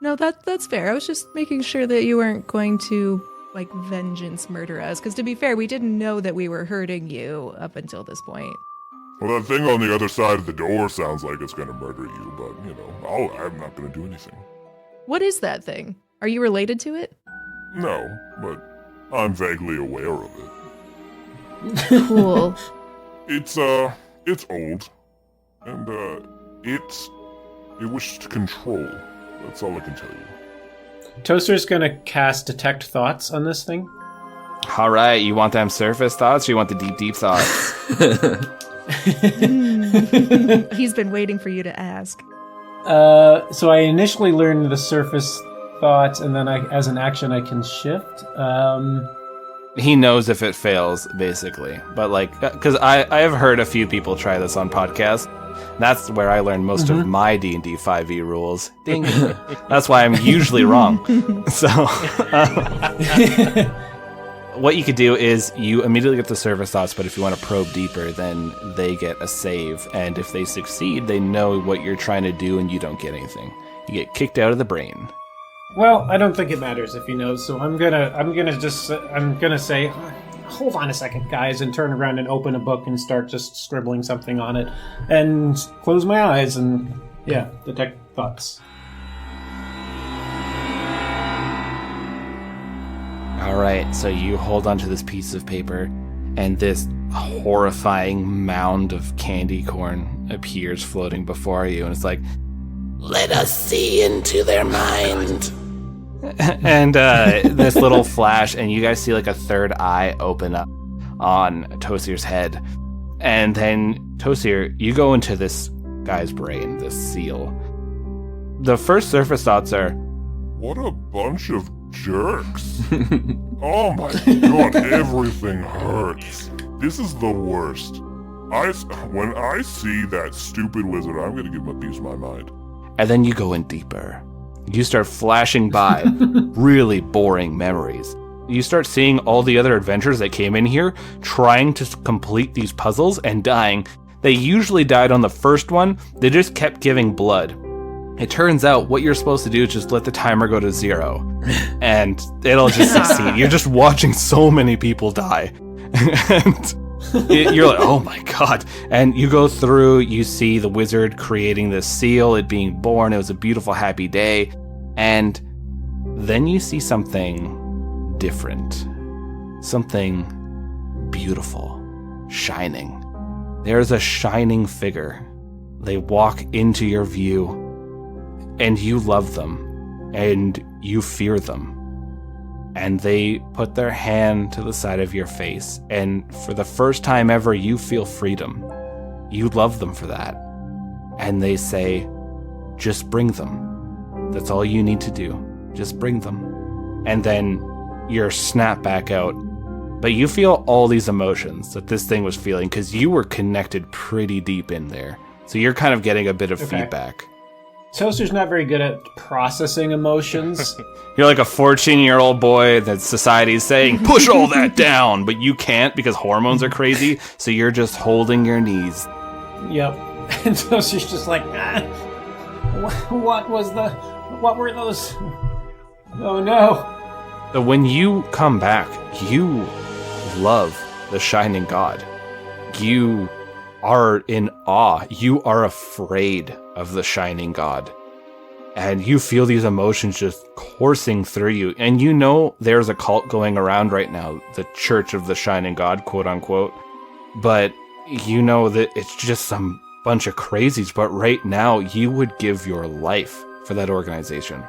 No, that's fair. I was just making sure that you weren't going to like vengeance murder us, because to be fair, we didn't know that we were hurting you up until this point. Well, that thing on the other side of the door sounds like it's gonna murder you, but, I'm not gonna do anything. What is that thing? Are you related to it? No, but I'm vaguely aware of it. Cool. It's old. And, it wishes to control. That's all I can tell you. Toaster's gonna cast Detect Thoughts on this thing. Alright, you want them surface thoughts or you want the deep, deep thoughts? He's been waiting for you to ask. So I initially learned the surface thoughts, and then as an action, I can shift. He knows if it fails, basically. But like, because I have heard a few people try this on podcasts. That's where I learned most of my D&D 5e rules. Ding. That's why I'm usually wrong. So, what you could do is you immediately get the service thoughts, but if you want to probe deeper, then they get a save. And if they succeed, they know what you're trying to do and you don't get anything. You get kicked out of the brain. Well, I don't think it matters if he knows, so I'm gonna say, hold on a second, guys, and turn around and open a book and start just scribbling something on it, and close my eyes and, detect thoughts. Alright, so you hold onto this piece of paper, and this horrifying mound of candy corn appears floating before you, and it's like, Let us see into their mind. and this little flash, and you guys see like a third eye open up on Tosir's head. And then, Tosir, you go into this guy's brain, this seal. The first surface thoughts are, What a bunch of jerks. Oh my god, everything hurts. This is the worst. When I see that stupid wizard, I'm gonna give him a piece of my mind. and then you go in deeper. You start flashing by really boring memories. You start seeing all the other adventurers that came in here trying to complete these puzzles and dying. They usually died on the first one. They just kept giving blood. It turns out what you're supposed to do is just let the timer go to 0 and it'll just succeed. You're just watching so many people die. And you're like, oh my god. And you go through, you see the wizard creating this seal, it being born. It was a beautiful, happy day. And then you see something different. Something beautiful, shining. There's a shining figure. They walk into your view, and you love them, and you fear them. And they put their hand to the side of your face, and for the first time ever, you feel freedom. You love them for that. And they say, just bring them. That's all you need to do. Just bring them. And then you're snapped back out. But you feel all these emotions that this thing was feeling because you were connected pretty deep in there. So you're kind of getting a bit of feedback. Toaster's not very good at processing emotions. You're like a 14-year-old boy that society's saying, push all that down, but you can't because hormones are crazy, so you're just holding your knees. Yep. And Toaster's just like, what were those? Oh no. So when you come back, you love the Shining God. You are in awe. You are afraid of the Shining God. And you feel these emotions just coursing through you. And you know there's a cult going around right now, the Church of the Shining God, quote unquote. But you know that it's just some bunch of crazies. But right now, you would give your life for that organization.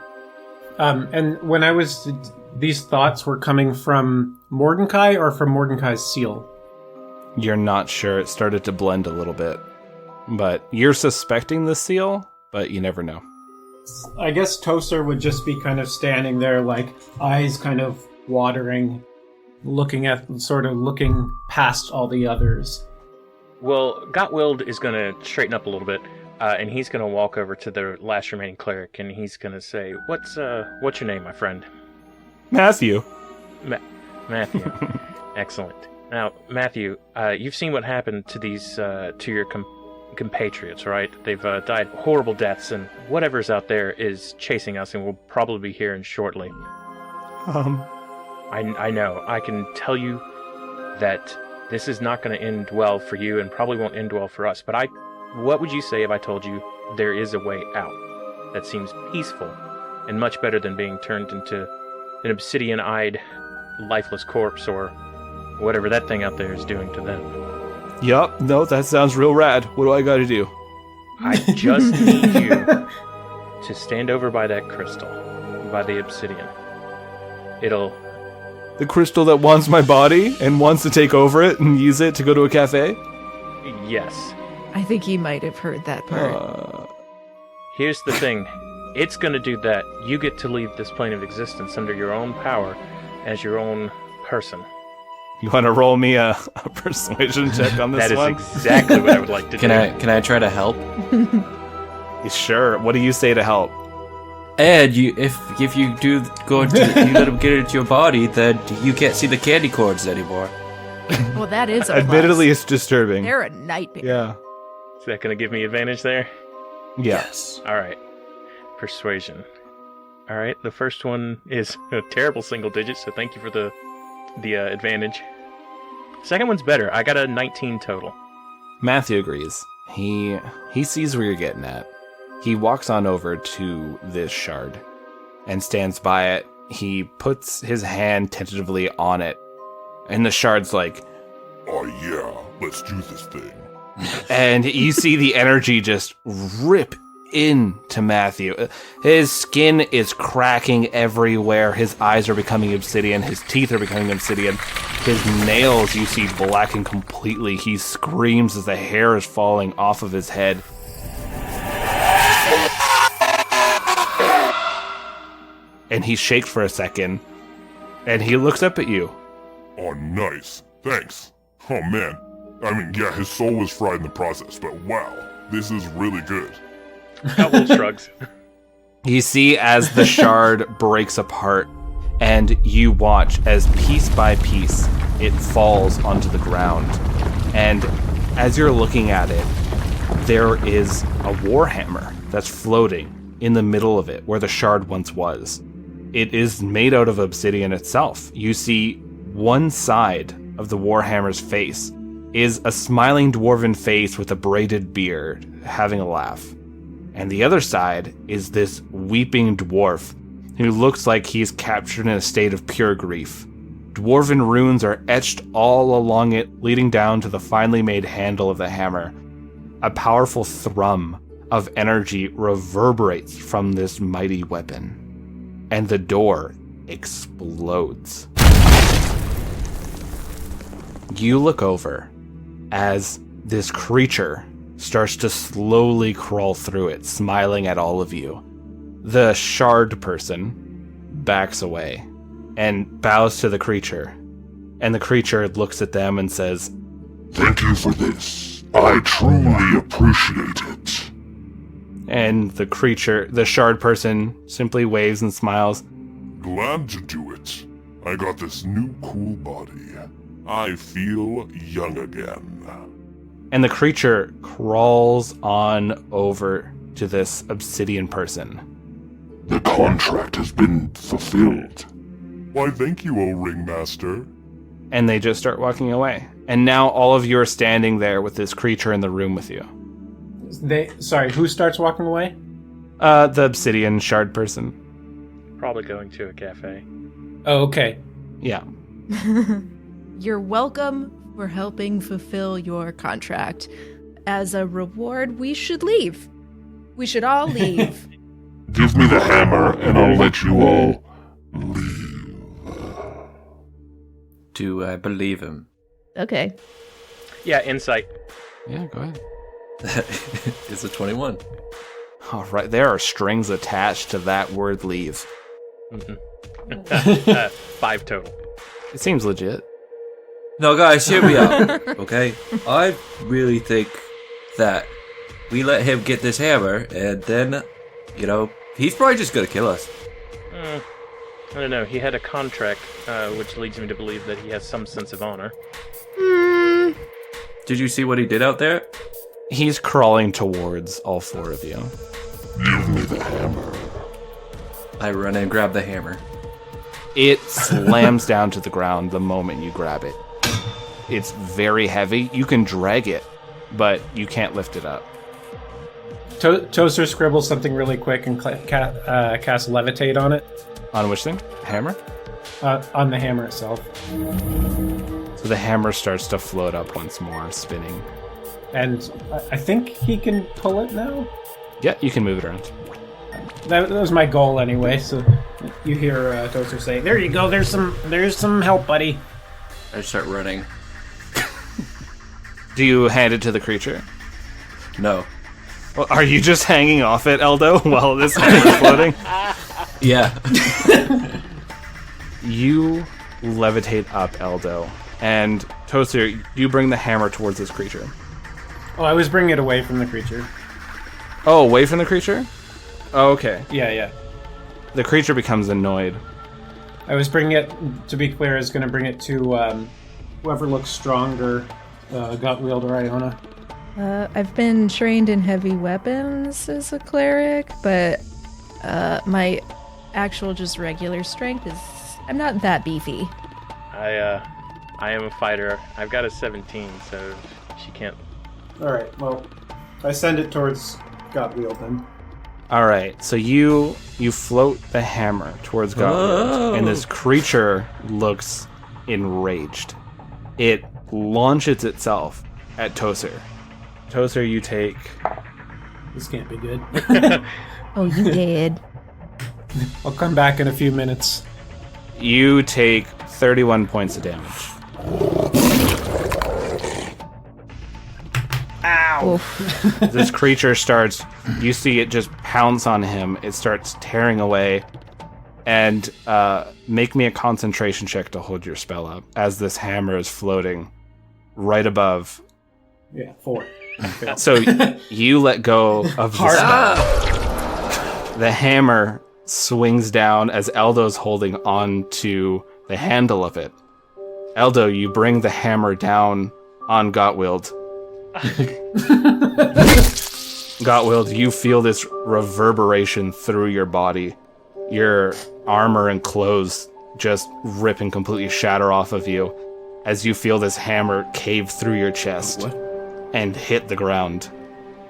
And when I was... These thoughts were coming from Mordecai or from Mordecai's seal? You're not sure. It started to blend a little bit. But you're suspecting the seal, but you never know. I guess Toaster would just be kind of standing there, like, eyes kind of watering, looking past all the others. Well, Gottwild is going to straighten up a little bit, and he's going to walk over to the last remaining cleric, and he's going to say, What's your name, my friend? Matthew. Matthew. Excellent. Now, Matthew, you've seen what happened to these, to your compatriots, right? They've died horrible deaths, and whatever's out there is chasing us, and we'll probably be here in shortly. I know. I can tell you that this is not going to end well for you, and probably won't end well for us. But what would you say if I told you there is a way out that seems peaceful and much better than being turned into an obsidian-eyed, lifeless corpse, or whatever that thing out there is doing to them? Yup, no, that sounds real rad. What do I gotta do? I just need you to stand over by that crystal, by the obsidian. The crystal that wants my body and wants to take over it and use it to go to a cafe? Yes. I think he might have heard that part. Here's the thing. It's gonna do that. You get to leave this plane of existence under your own power as your own person. You want to roll me a persuasion check on this That is one? exactly what I would like to do. Can I try to help? Sure. What do you say to help? And if you do go into you let him get into your body, then you can't see the candy corns anymore. Well, that is a Admittedly, plus. it's disturbing. They're a nightmare. Yeah. Is that going to give me advantage there? Yes. All right. Persuasion. All right. The first one is a terrible single digit, so thank you for the advantage. Second one's better. I got a 19 total. Matthew agrees. He sees where you're getting at. He walks on over to this shard and stands by it. He puts his hand tentatively on it, and the shard's like, Oh yeah, let's do this thing. and you see the energy just rip into Matthew. His skin is cracking everywhere. His eyes are becoming obsidian. His teeth are becoming obsidian. His nails, you see, blacken completely. He screams as the hair is falling off of his head. And he shakes for a second, and he looks up at you. Oh, nice. Thanks. Oh man. I mean, yeah, his soul was fried in the process, but wow, this is really good. Outward shrugs. You see as the shard breaks apart, and you watch as piece by piece it falls onto the ground. And as you're looking at it, there is a warhammer that's floating in the middle of it where the shard once was. It is made out of obsidian itself. You see one side of the warhammer's face is a smiling dwarven face with a braided beard, having a laugh. And the other side is this weeping dwarf who looks like he's captured in a state of pure grief. Dwarven runes are etched all along it, leading down to the finely made handle of the hammer. A powerful thrum of energy reverberates from this mighty weapon. And the door explodes. You look over as this creature starts to slowly crawl through it, smiling at all of you. The shard person backs away and bows to the creature. And the creature looks at them and says, Thank you for this. I truly appreciate it. and the shard person simply waves and smiles. Glad to do it. I got this new cool body. I feel young again. And the creature crawls on over to this obsidian person. The contract has been fulfilled. Why, thank you, O Ringmaster. And they just start walking away. And now all of you are standing there with this creature in the room with you. Sorry, who starts walking away? The obsidian shard person. Probably going to a cafe. Oh, okay. Yeah. You're welcome for helping fulfill your contract. As a reward, we should leave. We should all leave. Give me the hammer, and I'll let you all leave. Do I believe him? Okay. Yeah, insight. Yeah, go ahead. It's a 21. All right, there are strings attached to that word leave. 5 total. It seems legit. No, guys, hear me out, okay? I really think that we let him get this hammer, and then, he's probably just gonna kill us. I don't know. He had a contract, which leads me to believe that he has some sense of honor. Did you see what he did out there? He's crawling towards all four of you. Give me the hammer. I run and grab the hammer. It slams down to the ground the moment you grab it. It's very heavy. You can drag it, but you can't lift it up. Toaster scribbles something really quick and cast levitate on it. On which thing? Hammer? On the hammer itself. So the hammer starts to float up once more, spinning. And I think he can pull it now? Yeah, you can move it around. That was my goal anyway, so you hear Toaster say, "There you go, there's some help, buddy." I start running. Do you hand it to the creature? No. Well, are you just hanging off it, Eldo, while this hammer is floating? Yeah. You levitate up, Eldo, And Toaster, you bring the hammer towards this creature. Oh, I was bringing it away from the creature. Oh, away from the creature? Oh, okay. Yeah. The creature becomes annoyed. I was bringing it, to be clear, I was going to bring it to whoever looks stronger, Gotwield or Iona. I've been trained in heavy weapons as a cleric, but my actual just regular strength is... I'm not that beefy. I am a fighter. I've got a 17, so she can't... Alright, well, I send it towards Gotwield then. Alright, so you float the hammer towards Gotwield, and this creature looks enraged. It launches itself at Toaster. Toaster, you take... This can't be good. Oh, you did. I'll come back in a few minutes. You take 31 points of damage. Ow! Oof. This creature starts... You see it just pounce on him. It starts tearing away. And make me a concentration check to hold your spell up as this hammer is floating right above. Yeah, 4. So you let go of the spell. The hammer swings down as Eldo's holding on to the handle of it. Eldo, you bring the hammer down on Gotwield. Gotwield, you feel this reverberation through your body. Your armor and clothes just rip and completely shatter off of you as you feel this hammer cave through your chest and hit the ground.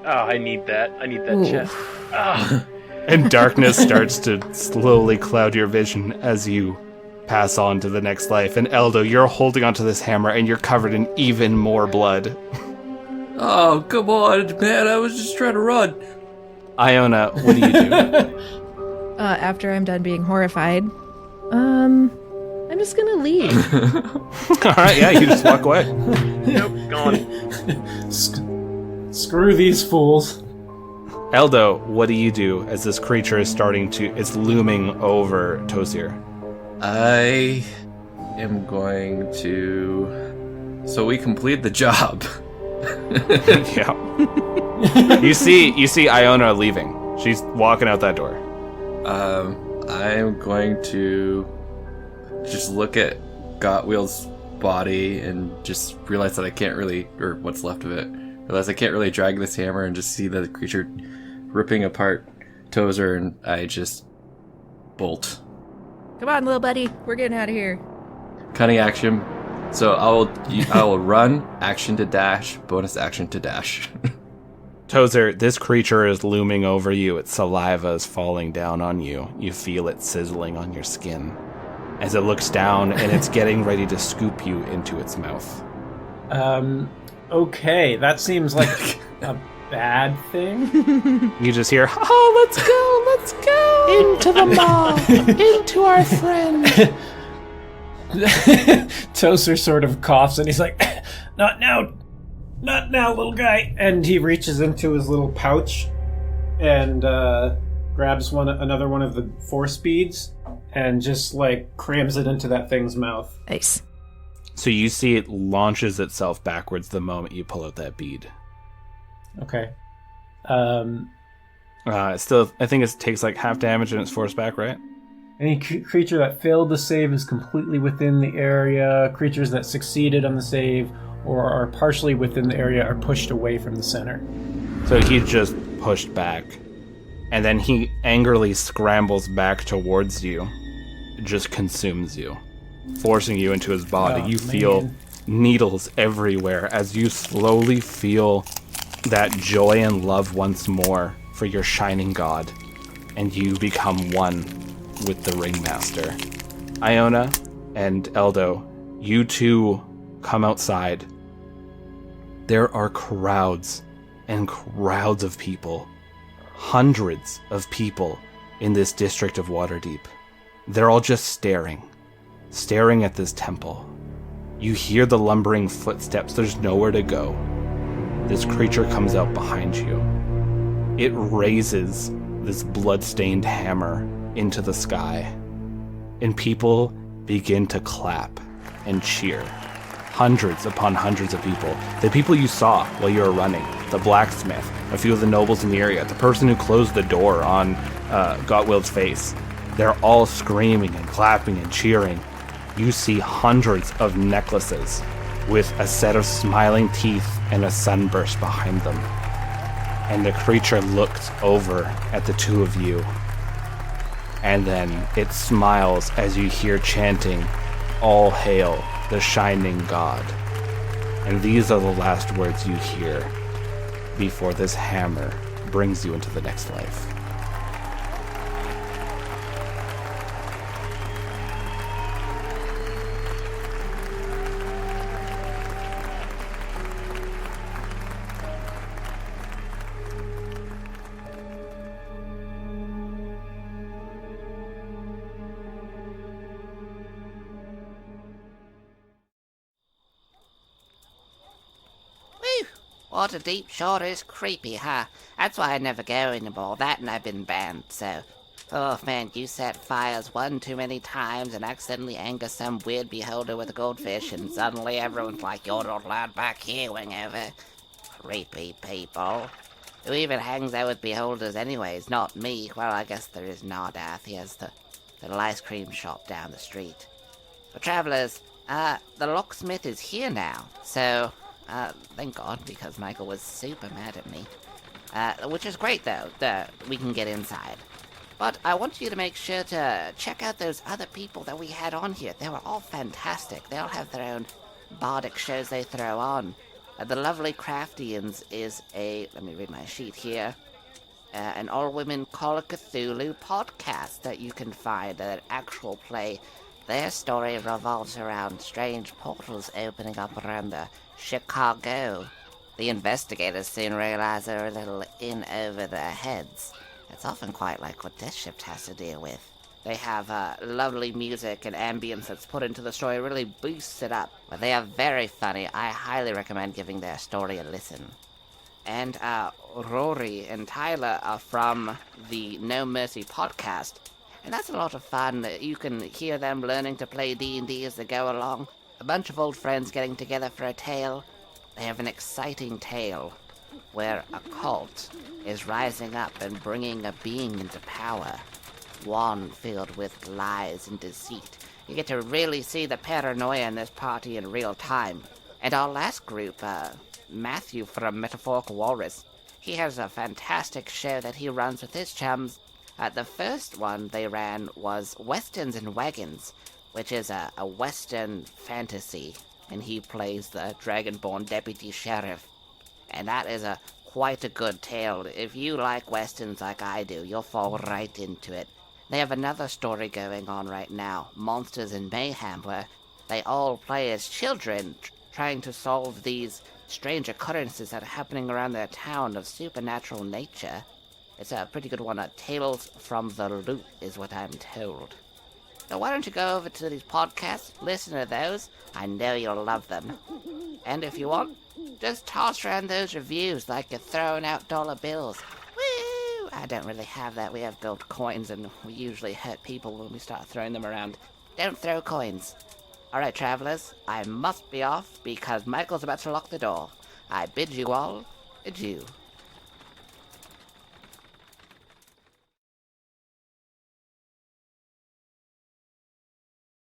Oh, I need that. I need that Ooh. chest. Ah. And darkness starts to slowly cloud your vision as you pass on to the next life. And Eldo, you're holding onto this hammer and you're covered in even more blood. Oh, come on, man. I was just trying to run. Iona, what do you do? After I'm done being horrified, I'm just gonna leave. Alright, yeah, you just walk away. Nope, gone. Screw these fools. Eldo, what do you do as this creature is it's looming over Toaster? I am going to... So we complete the job. Yeah. You see Iona leaving. She's walking out that door. I'm going to just look at Gotwield's body and just realize that I can't really, or what's left of it, realize I can't really drag this hammer and just see the creature ripping apart Tozer, and I just bolt. Come on, little buddy. We're getting out of here. Cunning action. So I will run, action to dash, bonus action to dash. Tozer, this creature is looming over you. Its saliva is falling down on you. You feel it sizzling on your skin as it looks down and it's getting ready to scoop you into its mouth. Okay, that seems like a bad thing. You just hear, oh, let's go! Into the maw! Into our friend! Toaster sort of coughs and he's like, Not now, little guy. And he reaches into his little pouch and grabs another one of the force beads and just like crams it into that thing's mouth. Nice. So you see it launches itself backwards the moment you pull out that bead. Okay. Still, I think it takes like half damage and it's forced back, right? Any creature that failed the save is completely within the area. Creatures that succeeded on the save or are partially within the area are pushed away from the center. So he just pushed back. And then he angrily scrambles back towards you. It just consumes you, forcing you into his body. You feel needles everywhere as you slowly feel that joy and love once more for your shining god. And you become one with the Ringmaster. Iona and Eldo, you two come outside. There are crowds and crowds of people, hundreds of people in this district of Waterdeep. They're all just staring at this temple. You hear the lumbering footsteps. There's nowhere to go. This creature comes out behind you. It raises this blood-stained hammer into the sky, and people begin to clap and cheer Hundreds upon hundreds of people. The people you saw while you were running. The blacksmith, a few of the nobles in the area, the person who closed the door on Gotwild's face. They're all screaming and clapping and cheering. You see hundreds of necklaces with a set of smiling teeth and a sunburst behind them. And the creature looked over at the two of you. And then it smiles as you hear chanting, "All hail the shining god." And these are the last words you hear before this hammer brings you into the next life. Waterdeep sure is creepy, huh? That's why I never go anymore. That and I've been banned, so... Oh man, you set fires one too many times and accidentally anger some weird beholder with a goldfish, and suddenly everyone's like, "You're not allowed back here, Wingover." Creepy people. Who even hangs out with beholders anyways? Not me. Well, I guess there is Nardath. He has the little ice cream shop down the street. But travelers, the locksmith is here now, so... thank God, because Michael was super mad at me. Which is great, though, that we can get inside. But I want you to make sure to check out those other people that we had on here. They were all fantastic. They all have their own bardic shows they throw on. The Lovely Craftians is a, let me read my sheet here, an all-women Call of Cthulhu podcast that you can find at an actual play. Their story revolves around strange portals opening up around the Chicago. The investigators soon realize they're a little in over their heads. It's often quite like what this shift has to deal with. They have lovely music and ambience that's put into the story, really boosts it up. But they are very funny. I highly recommend giving their story a listen. And Rory and Tyler are from the No Mercy podcast. And that's a lot of fun. You can hear them learning to play D&D as they go along. A bunch of old friends getting together for a tale. They have an exciting tale where a cult is rising up and bringing a being into power. One filled with lies and deceit. You get to really see the paranoia in this party in real time. And our last group, Matthew from Metaphorical Walrus, he has a fantastic show that he runs with his chums. The first one they ran was Westerns and Wagons, which is a Western fantasy, and he plays the Dragonborn deputy sheriff. And that is quite a good tale. If you like Westerns like I do, you'll fall right into it. They have another story going on right now, Monsters and Mayhem, where they all play as children trying to solve these strange occurrences that are happening around their town of supernatural nature. It's a pretty good one. Tales from the Loot is what I'm told. So why don't you go over to these podcasts, listen to those. I know you'll love them. And if you want, just toss around those reviews like you're throwing out dollar bills. Woo! I don't really have that. We have gold coins, and we usually hurt people when we start throwing them around. Don't throw coins. Alright, travelers, I must be off because Michael's about to lock the door. I bid you all adieu.